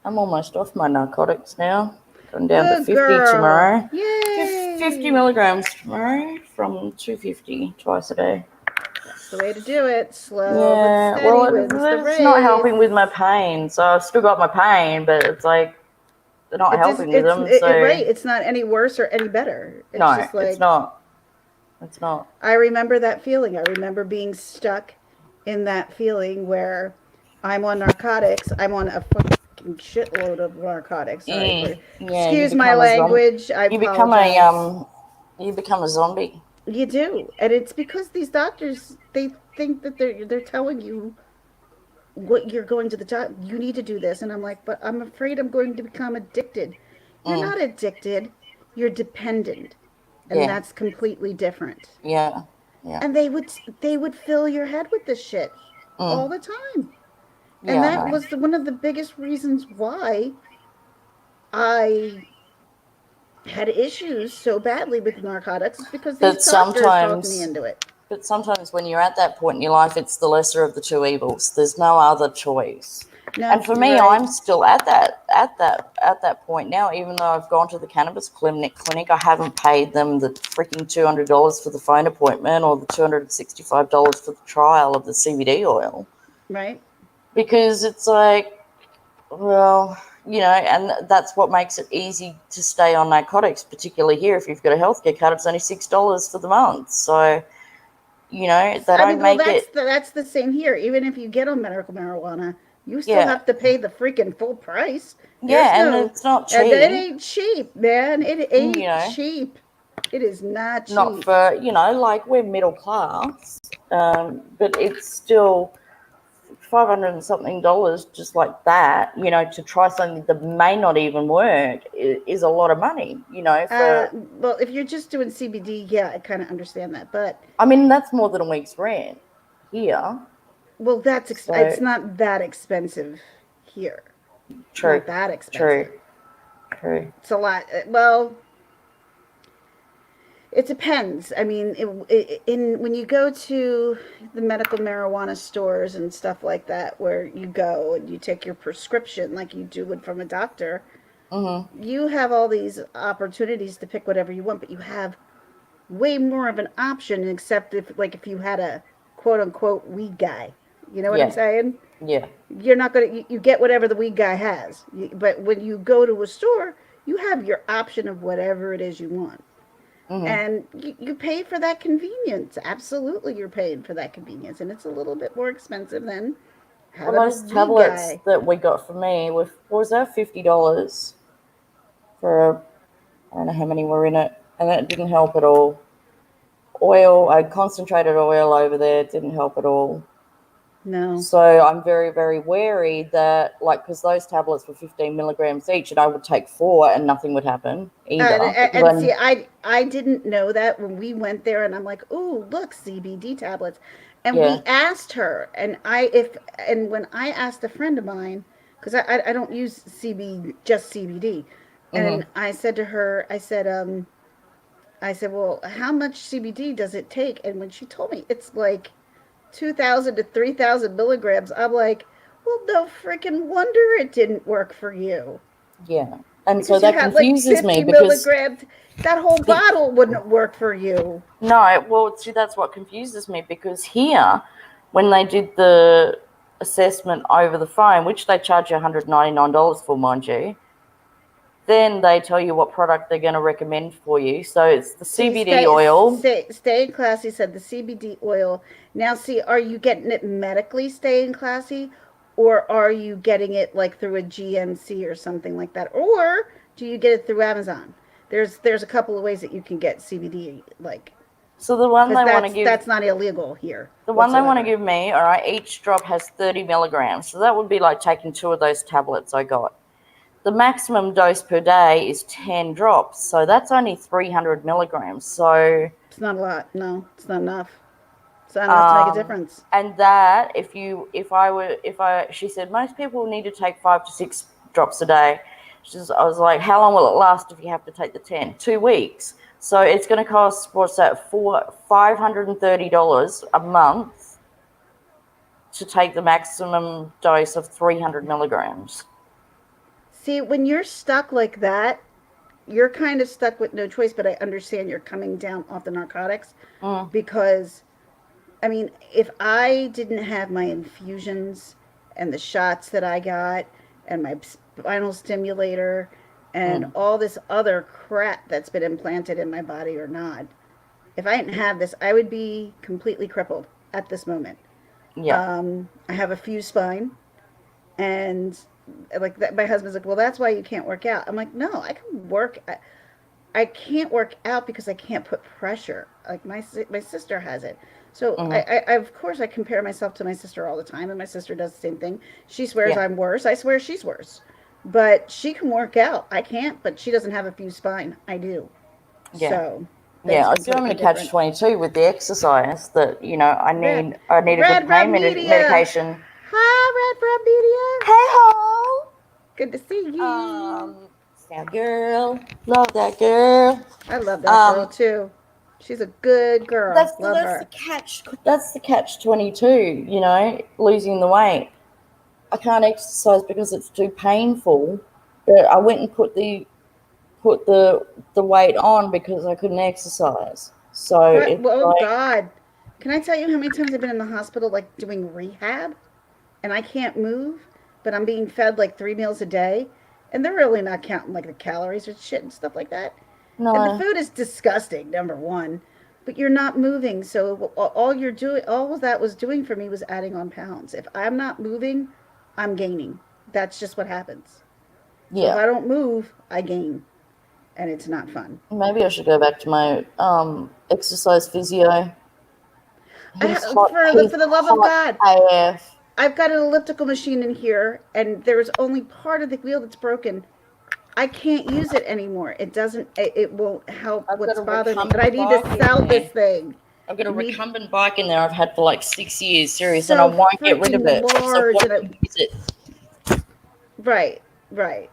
Speaker 1: I'm almost off my narcotics now. Going down to
Speaker 2: Good
Speaker 1: 50
Speaker 2: girl.
Speaker 1: tomorrow. 50
Speaker 2: Yay.
Speaker 1: milligrams tomorrow from 250 twice a day.
Speaker 2: That's the way to do it. Slow but
Speaker 1: Yeah,
Speaker 2: steady
Speaker 1: well,
Speaker 2: wins the
Speaker 1: it's not
Speaker 2: race.
Speaker 1: helping with my pain. So I've still got my pain, but it's like they're not
Speaker 2: It does.
Speaker 1: helping with them. So
Speaker 2: Right. It's not any worse or any better. It's
Speaker 1: no,
Speaker 2: just
Speaker 1: it's
Speaker 2: like
Speaker 1: not. It's not.
Speaker 2: I remember that feeling. I remember being stuck in that feeling where I'm on narcotics. I'm on a fucking shitload of narcotics. Sorry for,
Speaker 1: Yeah, you
Speaker 2: excuse my
Speaker 1: become a zombie.
Speaker 2: language. I
Speaker 1: You become a
Speaker 2: apologize.
Speaker 1: you become a zombie.
Speaker 2: You do, and it's because these doctors they think that they're telling you what you're going to the doctor. You need to do this, and I'm like, but I'm afraid I'm going to become addicted. You're
Speaker 1: Mm,
Speaker 2: not addicted. You're dependent, and
Speaker 1: yeah,
Speaker 2: that's completely different.
Speaker 1: yeah, yeah,
Speaker 2: And they would fill your head with this shit all
Speaker 1: mm,
Speaker 2: the time. And
Speaker 1: yeah.
Speaker 2: that
Speaker 1: I know.
Speaker 2: was one of the biggest reasons why I had issues so badly with narcotics is because these
Speaker 1: But
Speaker 2: doctors talked me
Speaker 1: sometimes
Speaker 2: into it.
Speaker 1: But sometimes when you're at that point in your life, it's the lesser of the two evils. There's no other choice.
Speaker 2: No,
Speaker 1: And for
Speaker 2: you're
Speaker 1: me,
Speaker 2: right.
Speaker 1: I'm still at that point now. Even though I've gone to the cannabis clinic, I haven't paid them the freaking $200 for the phone appointment or the $265 for the trial of the CBD oil,
Speaker 2: Right?
Speaker 1: because it's like, well, and that's what makes it easy to stay on narcotics, particularly here. If you've got a healthcare card, it's only $6 for the month. So they
Speaker 2: I mean,
Speaker 1: don't
Speaker 2: well,
Speaker 1: make it.
Speaker 2: that's the same here. Even if you get on medical marijuana, you still
Speaker 1: Yeah,
Speaker 2: have to pay the freaking full price. There's
Speaker 1: yeah, and
Speaker 2: no,
Speaker 1: it's not
Speaker 2: that
Speaker 1: cheap.
Speaker 2: ain't cheap, man. It
Speaker 1: You
Speaker 2: ain't
Speaker 1: know,
Speaker 2: cheap. It is not
Speaker 1: not
Speaker 2: cheap.
Speaker 1: for like we're middle class, but it's still $500 and something just like that. To try something that may not even work is a lot of money. For
Speaker 2: Well, if you're just doing CBD, yeah, I kind of understand that. But
Speaker 1: I mean that's more than a week's rent here.
Speaker 2: well,
Speaker 1: So
Speaker 2: it's not that expensive here. It's
Speaker 1: true,
Speaker 2: not that
Speaker 1: true,
Speaker 2: expensive.
Speaker 1: true.
Speaker 2: It's a lot. Well, it depends. I mean, in when you go to the medical marijuana stores and stuff like that, where you go and you take your prescription like you do would from a doctor,
Speaker 1: Mhm.
Speaker 2: you have all these opportunities to pick whatever you want, but you have way more of an option, except if you had a quote unquote weed guy. You know what I'm
Speaker 1: Yeah,
Speaker 2: saying?
Speaker 1: yeah.
Speaker 2: You're not gonna you get whatever the weed guy has, but when you go to a store, you have your option of whatever it is you want.
Speaker 1: Mhm.
Speaker 2: And you pay for that convenience. Absolutely, you're paying for that convenience, and it's a little bit more expensive than
Speaker 1: Well,
Speaker 2: having a
Speaker 1: those
Speaker 2: weed
Speaker 1: tablets
Speaker 2: guy.
Speaker 1: that we got for me were, what was that, $50 for I don't know how many were in it, and it didn't help at all. Oil, I concentrated oil over there, it didn't help at all.
Speaker 2: No.
Speaker 1: So I'm very, very wary that, like, because those tablets were 15 milligrams each, and I would take four and nothing would happen either. Because
Speaker 2: And see, I didn't know that when we went there, and I'm like, "Ooh, look, CBD tablets," and
Speaker 1: yeah,
Speaker 2: we asked her, and when I asked a friend of mine, because I don't use just CBD, and
Speaker 1: mhm,
Speaker 2: I said to her, I said, well, how much CBD does it take? And when she told me it's like 2,000 to 3,000 milligrams, I'm like, well, no freaking wonder it didn't work for you.
Speaker 1: yeah, And
Speaker 2: because
Speaker 1: so
Speaker 2: you
Speaker 1: that
Speaker 2: had like
Speaker 1: confuses
Speaker 2: 50
Speaker 1: me because
Speaker 2: milligrams. That whole bottle wouldn't work for you.
Speaker 1: no, well, see, that's what confuses me because here, when they did the assessment over the phone, which they charge you $199 for, mind you, then they tell you what product they're going to recommend for you. So it's the CBD oil.
Speaker 2: Staying classy said the CBD oil. Now, see, are you getting it medically, staying classy, or are you getting it like through a GNC or something like that, or do you get it through Amazon? There's a couple of ways that you can get CBD, like,
Speaker 1: So the one
Speaker 2: because
Speaker 1: they want to give,
Speaker 2: that's not illegal here.
Speaker 1: the one they want to
Speaker 2: whatsoever.
Speaker 1: give me, all right, each drop has 30 milligrams. So that would be like taking 2 of those tablets I got. The maximum dose per day is 10 drops. So that's only 300 milligrams. So
Speaker 2: It's not a lot. No, it's not enough. It's not enough to make a difference.
Speaker 1: and that she said most people need to take 5 to 6 drops a day. I was like, how long will it last if you have to take the 10? 2 weeks. So it's going to cost, what's that, $530 a month to take the maximum dose of 300 milligrams.
Speaker 2: See, when you're stuck like that, you're kind of stuck with no choice, but I understand you're coming down off the narcotics because, I mean, if I didn't have my infusions and the shots that I got and my spinal stimulator and all this other crap that's been implanted in my body or not, if I didn't have this, I would be completely crippled at this moment.
Speaker 1: Yeah.
Speaker 2: I have a fused spine, and like that, my husband's like, well, that's why you can't work out. I'm like, no, I can work. I can't work out because I can't put pressure. Like my sister has it. So I of course I compare myself to my sister all the time, and my sister does the same thing. She swears
Speaker 1: Yeah.
Speaker 2: I'm worse. I swear she's worse. But she can work out. I can't, but she doesn't have a fused spine. I do.
Speaker 1: Yeah.
Speaker 2: So
Speaker 1: Yeah, I see I'm in a catch 22 with the exercise that, I need a good pain medication.
Speaker 2: Hi, Red From Media.
Speaker 1: Hey ho!
Speaker 2: Good to see you.
Speaker 1: That girl. Love that girl.
Speaker 2: I love that girl too. She's a good girl. Love her.
Speaker 1: That's the catch 22, losing the weight. I can't exercise because it's too painful. But I went and put the weight on because I couldn't exercise. So it's
Speaker 2: Oh
Speaker 1: like,
Speaker 2: God. Can I tell you how many times I've been in the hospital like doing rehab and I can't move, but I'm being fed like 3 meals a day, and they're really not counting like the calories or shit and stuff like that. And the
Speaker 1: no.
Speaker 2: food is disgusting, number one. But you're not moving, so all that was doing for me was adding on pounds. If I'm not moving, I'm gaining. That's just what happens. So if I
Speaker 1: Yeah.
Speaker 2: don't move, I gain, and it's not fun.
Speaker 1: Maybe I should go back to my exercise physio. He's hot. He's
Speaker 2: For the love of
Speaker 1: hot
Speaker 2: God,
Speaker 1: AF.
Speaker 2: I've got an elliptical machine in here, and there's only part of the wheel that's broken. I can't use it anymore. It doesn't. It won't help
Speaker 1: I've
Speaker 2: what's
Speaker 1: got a
Speaker 2: bothering me. But I need
Speaker 1: recumbent
Speaker 2: to
Speaker 1: bike
Speaker 2: sell
Speaker 1: in there.
Speaker 2: this thing.
Speaker 1: I've got a
Speaker 2: I need
Speaker 1: recumbent bike in there I've had for like 6 years, serious, and I
Speaker 2: so
Speaker 1: won't get rid of
Speaker 2: freaking
Speaker 1: it. So I
Speaker 2: large,
Speaker 1: want
Speaker 2: and
Speaker 1: to use it.
Speaker 2: right, right.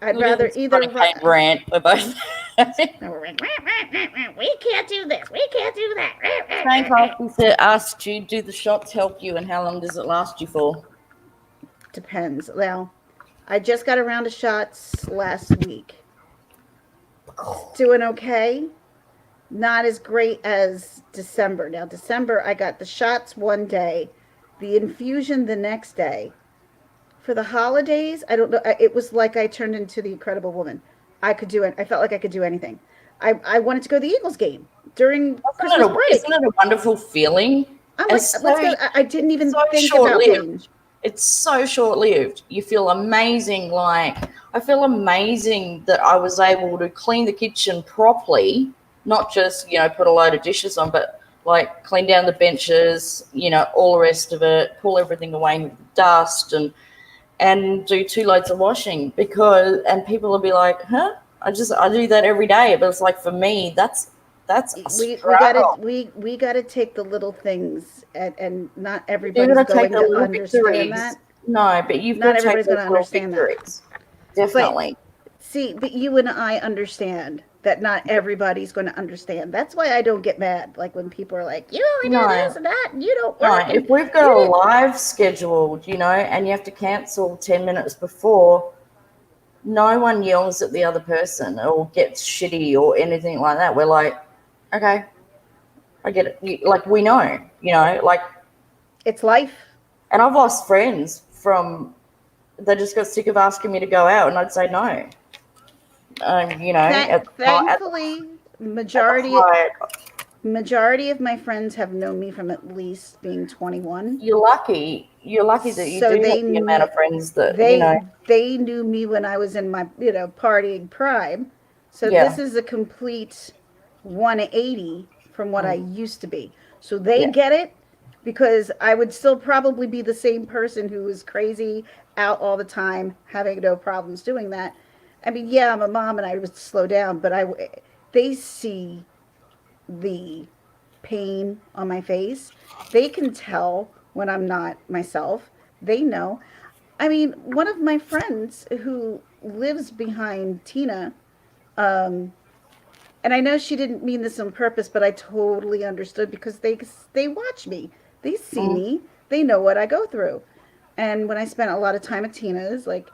Speaker 2: I'd
Speaker 1: Look at
Speaker 2: rather
Speaker 1: this
Speaker 2: either.
Speaker 1: Monica rant. We're both.
Speaker 2: We can't do this. We can't do that.
Speaker 1: Frank asked you, do the shots help you, and how long does it last you for?
Speaker 2: Depends. Well, I just got a round of shots last week. Doing okay. Not as great as December. Now, December, I got the shots one day, the infusion the next day. For the holidays, I don't know. It was like I turned into the Incredible Woman. I could do it. I felt like I could do anything. I wanted to go to the Eagles game during Christmas break.
Speaker 1: Isn't it a wonderful feeling?
Speaker 2: I'm like, let's go. I didn't even think about pain.
Speaker 1: It's so short-lived. You feel amazing. Like, I feel amazing that I was able to clean the kitchen properly, not just, put a load of dishes on, but like clean down the benches, all the rest of it, pull everything away with dust and do 2 loads of washing and people will be like, huh? I do that every day. But it's like, for me, that's
Speaker 2: we gotta take the little things, and not everybody's going to understand that.
Speaker 1: No, but you've
Speaker 2: not
Speaker 1: got to
Speaker 2: everybody's
Speaker 1: take
Speaker 2: going to
Speaker 1: those
Speaker 2: understand
Speaker 1: victories.
Speaker 2: that.
Speaker 1: Definitely.
Speaker 2: But you and I understand that not everybody's going to understand. That's why I don't get mad. Like when people are like, you only do this and that, and you don't work.
Speaker 1: No, if we've got a live scheduled, and you have to cancel 10 minutes before, no one yells at the other person or gets shitty or anything like that. We're like, okay, I get it. Like, we know, like.
Speaker 2: It's life.
Speaker 1: And I've lost friends from, they just got sick of asking me to go out, and I'd say no.
Speaker 2: Thankfully,
Speaker 1: at the height.
Speaker 2: majority of my friends have known me from at least being 21.
Speaker 1: You're lucky. You're lucky that you do have the amount of friends that,
Speaker 2: They knew me when I was in my, partying prime. So
Speaker 1: Yeah.
Speaker 2: this is a complete 180 from what I used to be. So they get it, because I would still probably be the same person who was crazy, out all the time, having no problems doing that. I mean, yeah, I'm a mom and I would slow down, but they see the pain on my face. They can tell when I'm not myself. They know. I mean, one of my friends who lives behind Tina, and I know she didn't mean this on purpose, but I totally understood, because they watch me, they see me, they know what I go through. And when I spent a lot of time at Tina's, like,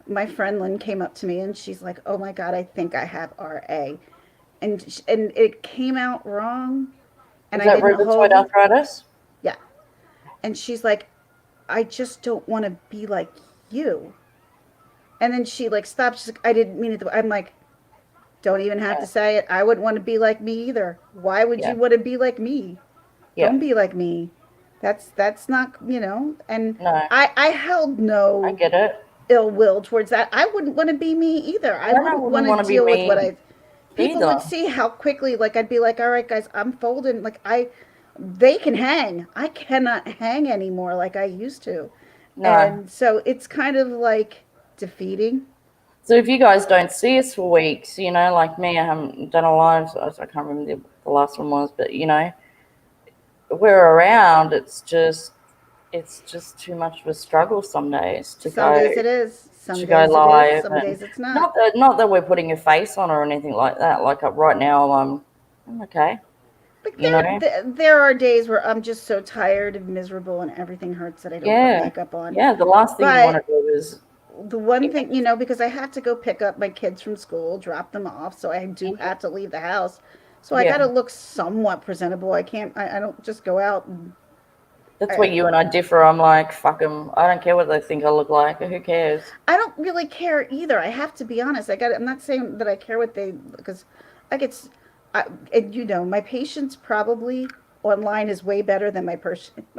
Speaker 2: my friend Lynn came up to me and she's like, "Oh my God, I think I have RA," and it came out wrong, and
Speaker 1: Is
Speaker 2: I
Speaker 1: that
Speaker 2: didn't hold
Speaker 1: rheumatoid
Speaker 2: it.
Speaker 1: arthritis?
Speaker 2: Yeah, and she's like, "I just don't want to be like you." And then she like stopped. She's like, "I didn't mean it." I'm like, "Don't even have to say it. I wouldn't want to be like me either. Why would you want to be like me? Don't be like me. That's not, And
Speaker 1: No.
Speaker 2: I held no
Speaker 1: I get it.
Speaker 2: ill will towards that. I wouldn't want to be me either. I wouldn't want to
Speaker 1: be
Speaker 2: deal with what
Speaker 1: me
Speaker 2: I. People
Speaker 1: either.
Speaker 2: would see how quickly, like, I'd be like, "All right, guys, I'm folding." Like, they can hang. I cannot hang anymore like I used to,
Speaker 1: No.
Speaker 2: and so it's kind of like defeating.
Speaker 1: So if you guys don't see us for weeks, like me, I haven't done a live, so I can't remember the last one was, but we're around. It's just too much of a struggle some days to
Speaker 2: Some
Speaker 1: go
Speaker 2: days it is. Some
Speaker 1: to go
Speaker 2: days it is.
Speaker 1: live,
Speaker 2: Some
Speaker 1: and
Speaker 2: days it's not.
Speaker 1: not that we're putting a face on or anything like that. Like, right now, I'm okay.
Speaker 2: But there are days where I'm just so tired and miserable and everything hurts that I don't put
Speaker 1: Yeah,
Speaker 2: makeup on.
Speaker 1: yeah. The last thing you want
Speaker 2: But
Speaker 1: to do is
Speaker 2: the one thing, because I have to go pick up my kids from school, drop them off, so I do have to leave the house. So I got to
Speaker 1: yeah.
Speaker 2: look somewhat presentable. I can't. I don't just go out and.
Speaker 1: That's where you and I differ. I'm like, fuck them. I don't care what they think I look like. Who cares?
Speaker 2: I don't really care either. I have to be honest. I'm not saying that I care what they, because I get. And my patience probably online is way better than my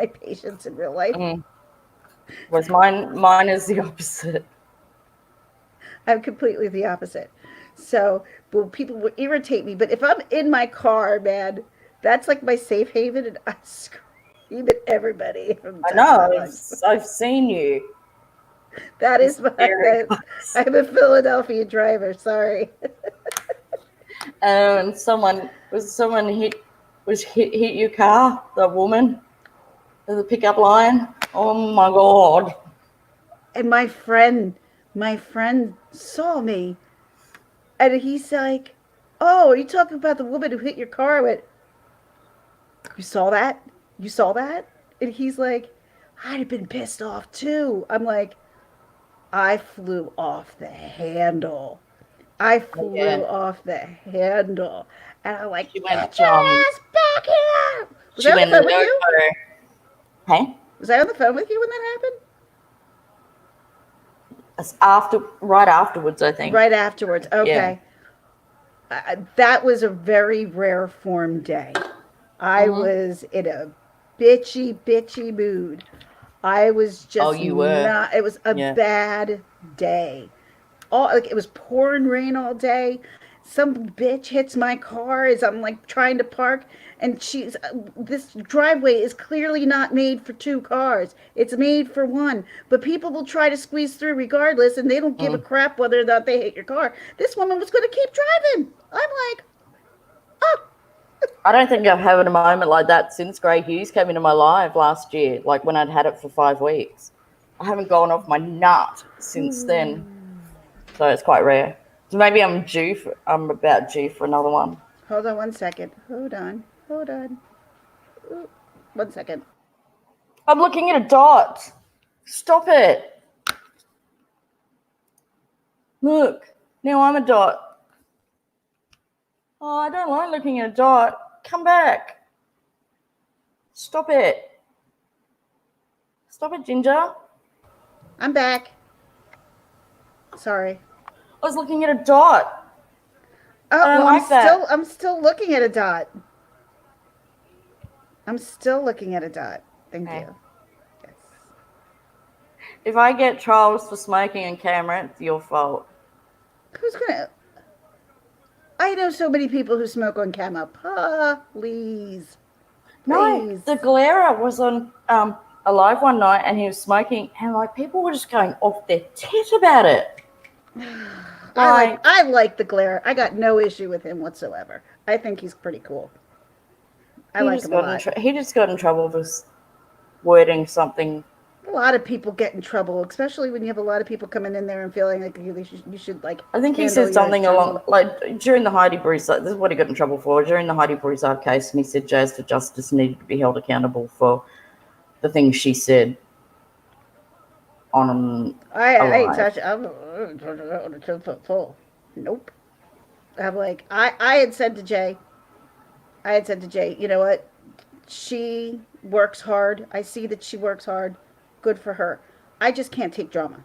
Speaker 2: patience in real life.
Speaker 1: Whereas mine is the opposite.
Speaker 2: I'm completely the opposite. So, well, people will irritate me, but if I'm in my car, man, that's like my safe haven, and I scream at everybody from
Speaker 1: I
Speaker 2: time
Speaker 1: know.
Speaker 2: to time.
Speaker 1: I've seen you.
Speaker 2: That
Speaker 1: It's
Speaker 2: is
Speaker 1: scary.
Speaker 2: I'm a Philadelphia driver. Sorry.
Speaker 1: And someone hit your car. The woman, the pickup line. Oh my God.
Speaker 2: And my friend saw me, and he's like, "Oh, are you talking about the woman who hit your car?" I went, "You saw that? You saw that?" And he's like, "I'd have been pissed off too." I'm like, I flew off the handle. I flew
Speaker 1: Yeah.
Speaker 2: off the handle. And I'm like,
Speaker 1: She
Speaker 2: "Get
Speaker 1: went.
Speaker 2: your ass back here." Was I
Speaker 1: She
Speaker 2: on the
Speaker 1: went
Speaker 2: phone with you?
Speaker 1: loco. Hey.
Speaker 2: Was I on the phone with you when that happened?
Speaker 1: That's right afterwards, I think.
Speaker 2: Right afterwards.
Speaker 1: Yeah.
Speaker 2: Okay. That was a very rare form day. I was in a bitchy mood. I was
Speaker 1: Oh,
Speaker 2: just
Speaker 1: you were.
Speaker 2: not, it was a
Speaker 1: Yeah.
Speaker 2: bad day. Like, it was pouring rain all day. Some bitch hits my car as I'm like trying to park, and this driveway is clearly not made for two cars. It's made for one. But people will try to squeeze through regardless, and they don't give a crap whether or not they hit your car. This woman was going to keep driving. I'm like, oh.
Speaker 1: I don't think I've had a moment like that since Grey Hughes came into my life last year, like when I'd had it for 5 weeks. I haven't gone off my nut since then, so it's quite rare. So maybe I'm about due for another one.
Speaker 2: Hold on 1 second. Hold on. Ooh, 1 second.
Speaker 1: I'm looking at a dot. Stop it. Look, now I'm a dot. Oh, I don't like looking at a dot. Come back. Stop it. Stop it, Ginger.
Speaker 2: I'm back. Sorry.
Speaker 1: I was looking at a dot.
Speaker 2: Oh,
Speaker 1: I don't
Speaker 2: well,
Speaker 1: like that.
Speaker 2: I'm still looking at a dot. I'm still looking at a dot. Thank
Speaker 1: Okay.
Speaker 2: you. Yes.
Speaker 1: If I get trolls for smoking on camera, it's your fault.
Speaker 2: Who's gonna? I know so many people who smoke on camera. Please.
Speaker 1: No, the Galera was on alive one night and he was smoking, and like people were just going off their tit about it.
Speaker 2: I like the glare. I got no issue with him whatsoever. I think he's pretty cool. I like him a lot.
Speaker 1: He just got in trouble for wording something.
Speaker 2: A lot of people get in trouble, especially when you have a lot of people coming in there and feeling like you should like.
Speaker 1: I think he said something along like during the Heidi Broussard. This is what he got in trouble for during the Heidi Broussard case, and he said Jazz for Justice needed to be held accountable for the things she said on.
Speaker 2: I ain't touch. I'm full. Nope. I'm like I had said to Jay. You know what? She works hard. I see that she works hard. Good for her. I just can't take drama.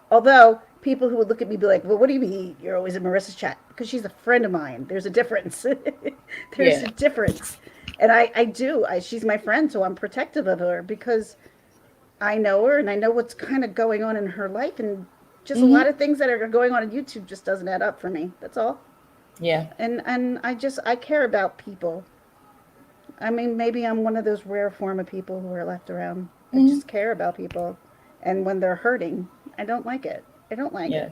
Speaker 2: Although people who would look at me be like, well, what do you mean you're always in Marissa's chat? Because she's a friend of mine. There's a difference. There's a difference. And I do. She's my friend, so I'm protective of her because I know her and I know what's kind of going on in her life. And just a lot of things that are going on YouTube just doesn't add up for me. That's all.
Speaker 1: Yeah.
Speaker 2: And I care about people. I mean, maybe I'm one of those rare form of people who are left around. I just care about people. And when they're hurting, I don't like it. I don't like it.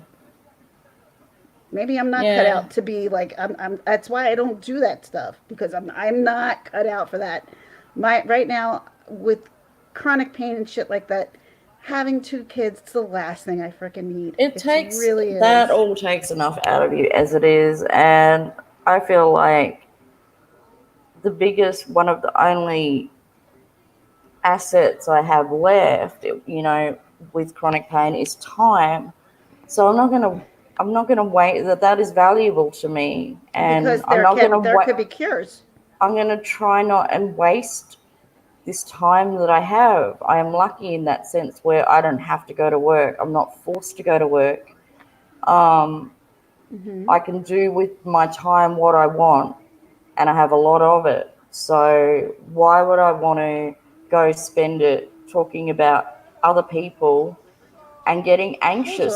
Speaker 2: Maybe I'm not cut out to be like, that's why I don't do that stuff, because I'm not cut out for that. Right now, with chronic pain and shit like that, having 2 kids, it's the last thing I freaking need.
Speaker 1: It really that all takes enough out of you as it is. And I feel like one of the only assets I have left, you know, with chronic pain is time. So I'm not gonna wait. That is valuable to me, and
Speaker 2: because there could be cures.
Speaker 1: I'm gonna try not and waste this time that I have. I am lucky in that sense where I don't have to go to work. I'm not forced to go to work. I can do with my time what I want, and I have a lot of it. So why would I want to go spend it talking about other people and getting anxious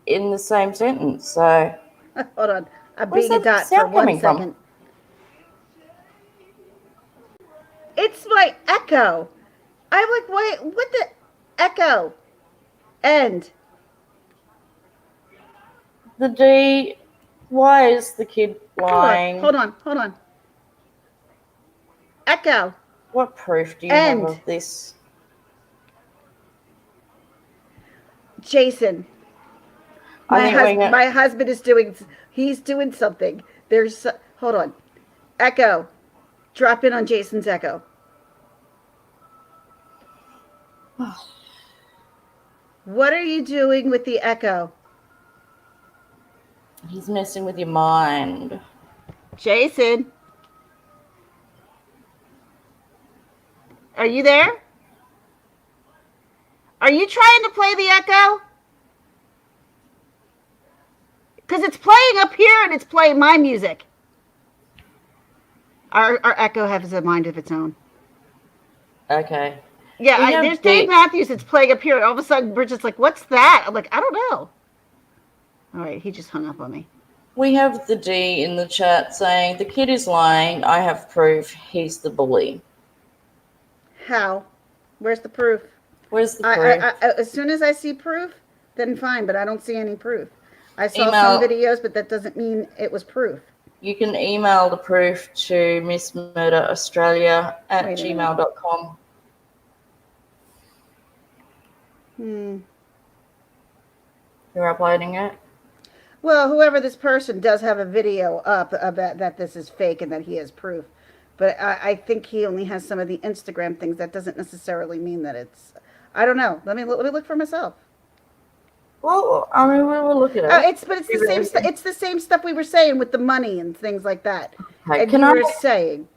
Speaker 1: in the same sentence? So
Speaker 2: hold on, I'm being a dot for 1 second. It's my echo. I'm like, wait, what the echo? End.
Speaker 1: The D. Why is the kid lying?
Speaker 2: Hold on. Echo.
Speaker 1: What proof do you have of this?
Speaker 2: Jason. My husband is doing something. Hold on. Echo. Drop in on Jason's echo. What are you doing with the echo?
Speaker 1: He's messing with your mind.
Speaker 2: Jason. Are you there? Are you trying to play the echo? Because it's playing up here and it's playing my music. Our echo has a mind of its own.
Speaker 1: Okay.
Speaker 2: Yeah, there's Dave Matthews. It's playing up here. All of a sudden, Bridget's like, what's that? I'm like, I don't know. All right, he just hung up on me.
Speaker 1: We have the D in the chat saying, the kid is lying. I have proof. He's the bully.
Speaker 2: How? Where's the proof?
Speaker 1: Where's the proof?
Speaker 2: As soon as I see proof, then fine, but I don't see any proof. I saw some videos, but that doesn't mean it was proof.
Speaker 1: You can email the proof to missmurderaustralia@gmail.com. You're uploading it?
Speaker 2: Well, whoever this person does have a video up of that this is fake and that he has proof. But I think he only has some of the Instagram things. That doesn't necessarily mean that it's... I don't know. Let me look for myself.
Speaker 1: Well, I mean, we will look at it.
Speaker 2: It's the same stuff. It's the same stuff we were saying with the money and things like that.
Speaker 1: Okay,
Speaker 2: And you were saying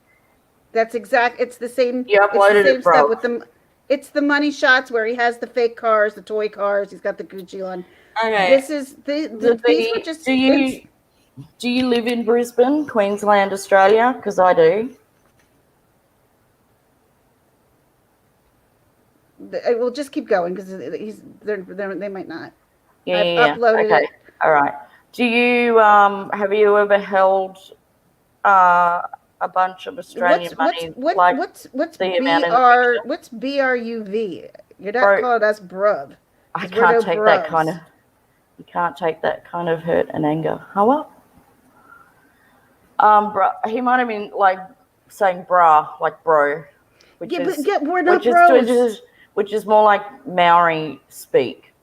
Speaker 2: that's exact. It's the same.
Speaker 1: You uploaded
Speaker 2: it's the same
Speaker 1: it, bro.
Speaker 2: stuff with the. It's the money shots where he has the fake cars, the toy cars. He's got the Gucci on.
Speaker 1: Okay.
Speaker 2: This is these were just.
Speaker 1: Do you live in Brisbane, Queensland, Australia? Because I do.
Speaker 2: We'll just keep going because they might not.
Speaker 1: Yeah.
Speaker 2: Uploaded
Speaker 1: okay.
Speaker 2: it.
Speaker 1: All right. Do you have you ever held a bunch of Australian money?
Speaker 2: What's BRUV? You're not calling us bruv.
Speaker 1: I can't take that kind of. You can't take that kind of hurt and anger. How well? He might have been like saying "brah," like "bro,"
Speaker 2: we're not bros.
Speaker 1: Which is more like Maori speak.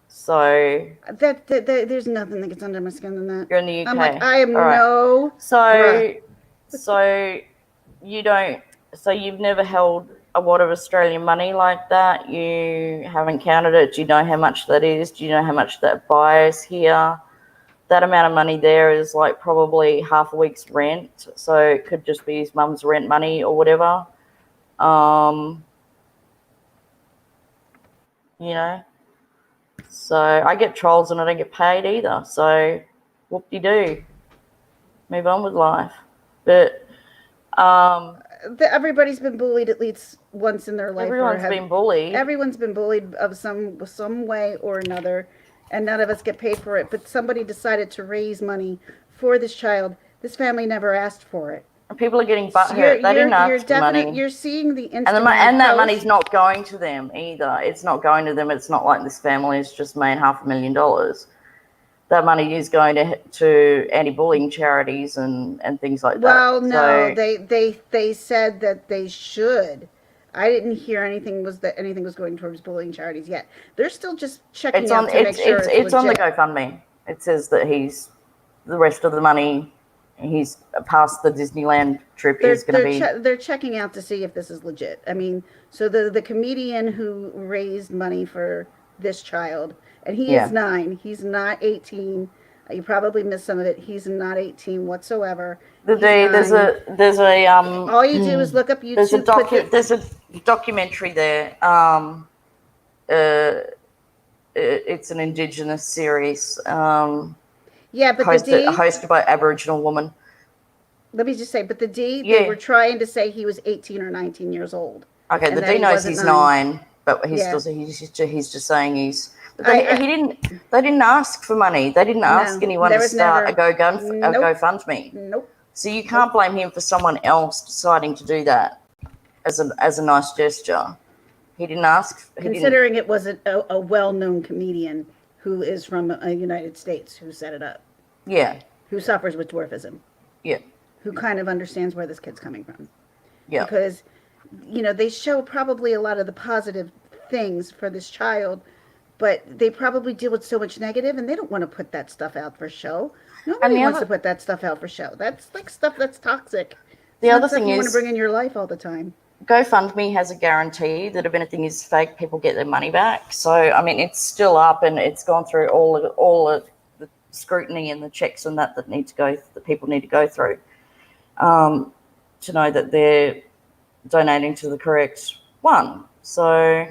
Speaker 1: So
Speaker 2: there's nothing that gets under my skin than that.
Speaker 1: You're in the UK.
Speaker 2: I'm like, I am no.
Speaker 1: So you don't. So you've never held a wad of Australian money like that. You haven't counted it. Do you know how much that is? Do you know how much that buys here? That amount of money there is like probably half a week's rent. So it could just be his mum's rent money or whatever. You know. So I get trolls and I don't get paid either. So whoop-de-doo. Move on with life. But
Speaker 2: everybody's been bullied at least once in their life.
Speaker 1: Everyone's been bullied.
Speaker 2: Everyone's been bullied of some way or another, and none of us get paid for it. But somebody decided to raise money for this child. This family never asked for it.
Speaker 1: And people are getting butthurt. They didn't ask for money.
Speaker 2: You're seeing the Instagram
Speaker 1: and that money's not going to them either. It's not going to them. It's not like this family has just made $500,000. That money is going to anti-bullying charities and things like that.
Speaker 2: Well, no, they said that they should. I didn't hear anything was going towards bullying charities yet. They're still just checking out to make sure it's
Speaker 1: on the GoFundMe. It says that the rest of the money he's past the Disneyland trip is going to be.
Speaker 2: They're checking out to see if this is legit. I mean, so the comedian who raised money for this child. And he is 9. He's not 18. You probably missed some of it. He's not 18 whatsoever.
Speaker 1: There's a
Speaker 2: all you do is look up YouTube.
Speaker 1: There's a documentary there. It's an Indigenous series.
Speaker 2: But
Speaker 1: hosted by Aboriginal woman.
Speaker 2: Let me just say, but the D, they were trying to say he was 18 or 19 years old.
Speaker 1: Okay, the D knows he's 9, but he's just saying he's. They didn't ask for money. They didn't ask anyone to start a GoFundMe.
Speaker 2: Nope.
Speaker 1: So you can't blame him for someone else deciding to do that as a nice gesture. He didn't ask.
Speaker 2: Considering it was a well-known comedian who is from the United States who set it up.
Speaker 1: Yeah.
Speaker 2: Who suffers with dwarfism.
Speaker 1: Yeah.
Speaker 2: Who kind of understands where this kid's coming from.
Speaker 1: Yeah.
Speaker 2: Because, they show probably a lot of the positive things for this child, but they probably deal with so much negative, and they don't want to put that stuff out for show. Nobody wants to put that stuff out for show. That's like stuff that's toxic.
Speaker 1: The other thing is,
Speaker 2: you want to bring in your life all the time.
Speaker 1: GoFundMe has a guarantee that if anything is fake, people get their money back. So I mean, it's still up, and it's gone through all of the scrutiny and the checks and that people need to go through to know that they're donating to the correct one. So.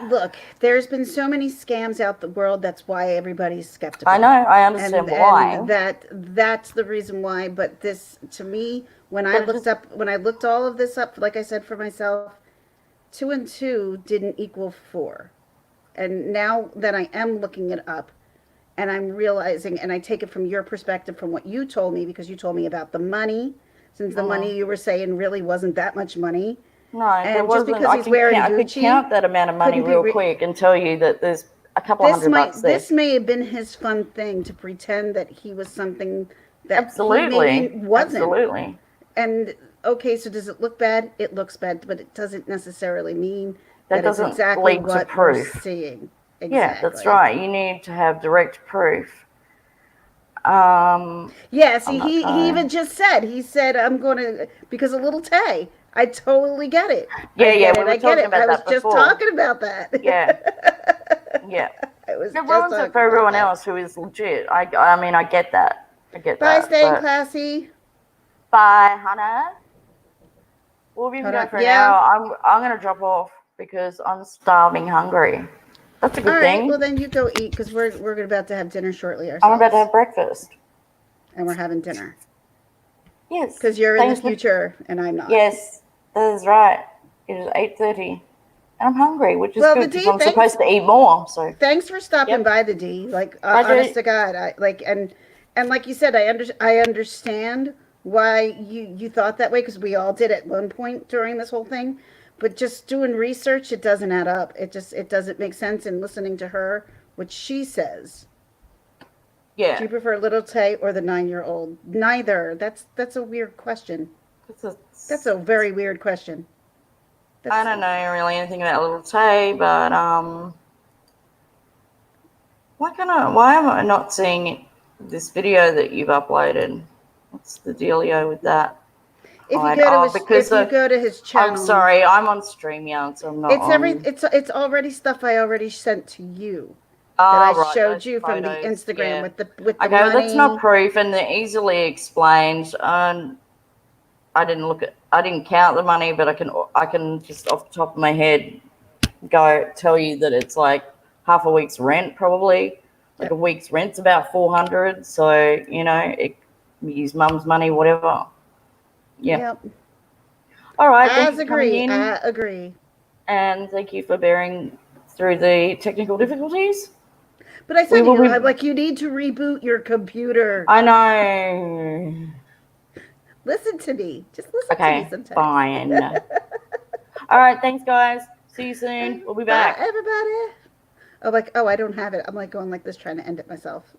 Speaker 2: Look, there's been so many scams out the world. That's why everybody's skeptical.
Speaker 1: I know. I understand why.
Speaker 2: And that's the reason why. But this, to me, when I looked all of this up, like I said for myself, 2 and 2 didn't equal 4. And now that I am looking it up, and I'm realizing, and I take it from your perspective, from what you told me, because you told me about the money, since the money you were saying really wasn't that much money.
Speaker 1: No, there wasn't. Just because he's wearing Gucci, I could count that amount of money real quick and tell you that there's a couple $100 there.
Speaker 2: This may have been his fun thing to pretend that he was something that he maybe wasn't.
Speaker 1: Absolutely.
Speaker 2: And okay, so does it look bad? It looks bad, but it doesn't necessarily mean that
Speaker 1: doesn't
Speaker 2: it's exactly
Speaker 1: lead
Speaker 2: what
Speaker 1: to proof.
Speaker 2: we're seeing. Exactly.
Speaker 1: Yeah, that's right. You need to have direct proof.
Speaker 2: Yeah, see,
Speaker 1: I'm not
Speaker 2: he
Speaker 1: going.
Speaker 2: even just said, he said, I'm going to, because of little Tay. I totally get it.
Speaker 1: Yeah,
Speaker 2: I
Speaker 1: yeah,
Speaker 2: get
Speaker 1: we
Speaker 2: it.
Speaker 1: were
Speaker 2: I get
Speaker 1: talking
Speaker 2: it. I
Speaker 1: about
Speaker 2: was
Speaker 1: that
Speaker 2: just
Speaker 1: before.
Speaker 2: talking about that.
Speaker 1: Yeah, yeah.
Speaker 2: I was
Speaker 1: It
Speaker 2: just
Speaker 1: ruins it for
Speaker 2: talking about
Speaker 1: everyone
Speaker 2: that.
Speaker 1: else who is legit. I mean, I get that. I get
Speaker 2: Bye,
Speaker 1: that.
Speaker 2: staying
Speaker 1: But
Speaker 2: classy.
Speaker 1: bye, Hannah. We've been
Speaker 2: Hold
Speaker 1: going
Speaker 2: on.
Speaker 1: for an
Speaker 2: Yeah.
Speaker 1: hour. I'm gonna drop off because I'm starving hungry. That's a
Speaker 2: All
Speaker 1: good
Speaker 2: right. Well,
Speaker 1: thing.
Speaker 2: then you go eat because we're about to have dinner shortly
Speaker 1: I'm about to
Speaker 2: ourselves,
Speaker 1: have breakfast.
Speaker 2: and we're having dinner
Speaker 1: Yes.
Speaker 2: because you're in the
Speaker 1: Thanks for.
Speaker 2: future and I'm not.
Speaker 1: Yes, that is right. It is 8:30, and I'm hungry, which is
Speaker 2: Well, the
Speaker 1: good because
Speaker 2: D,
Speaker 1: I'm supposed to eat more. So,
Speaker 2: thanks for stopping
Speaker 1: yep.
Speaker 2: by the D. Like,
Speaker 1: I
Speaker 2: honest
Speaker 1: do.
Speaker 2: to God, I like, and like you said, I understand why you thought that way because we all did at one point during this whole thing. But just doing research, it doesn't add up. It doesn't make sense. And listening to her, what she says. Do
Speaker 1: Yeah.
Speaker 2: you prefer little Tay or the 9-year-old? Neither. That's a weird question.
Speaker 1: It's a,
Speaker 2: That's a very weird question.
Speaker 1: I
Speaker 2: That's
Speaker 1: don't know really anything about little Tay, but why am I not seeing this video that you've uploaded? What's the dealio with that?
Speaker 2: if you
Speaker 1: Hide.
Speaker 2: go to
Speaker 1: Oh,
Speaker 2: his
Speaker 1: because I'm
Speaker 2: channel.
Speaker 1: sorry, I'm on StreamYard, so I'm not on.
Speaker 2: It's already stuff I already sent to you that I
Speaker 1: Oh, right,
Speaker 2: showed
Speaker 1: those
Speaker 2: you from the
Speaker 1: photos.
Speaker 2: Instagram
Speaker 1: Yeah.
Speaker 2: with the
Speaker 1: Okay, well, that's not
Speaker 2: money.
Speaker 1: proof, and they're easily explained. I didn't count the money, but I can just off the top of my head go tell you that it's like half a week's rent, probably. Like a
Speaker 2: Yep.
Speaker 1: week's rent's about 400. So use mum's money, whatever. Yeah.
Speaker 2: Yep.
Speaker 1: All right. Thank you
Speaker 2: As
Speaker 1: for coming
Speaker 2: agree.
Speaker 1: in,
Speaker 2: I agree.
Speaker 1: and thank you for bearing through the technical difficulties.
Speaker 2: But I
Speaker 1: We
Speaker 2: said to
Speaker 1: will
Speaker 2: you,
Speaker 1: be.
Speaker 2: I'm like, you need to reboot your computer.
Speaker 1: I know.
Speaker 2: Listen to me. Just listen to me
Speaker 1: Okay.
Speaker 2: sometimes.
Speaker 1: Fine. All right. Thanks, guys. See you soon. We'll be
Speaker 2: Bye,
Speaker 1: back.
Speaker 2: everybody. Oh, like, oh, I don't have it. I'm like going like this, trying to end it myself.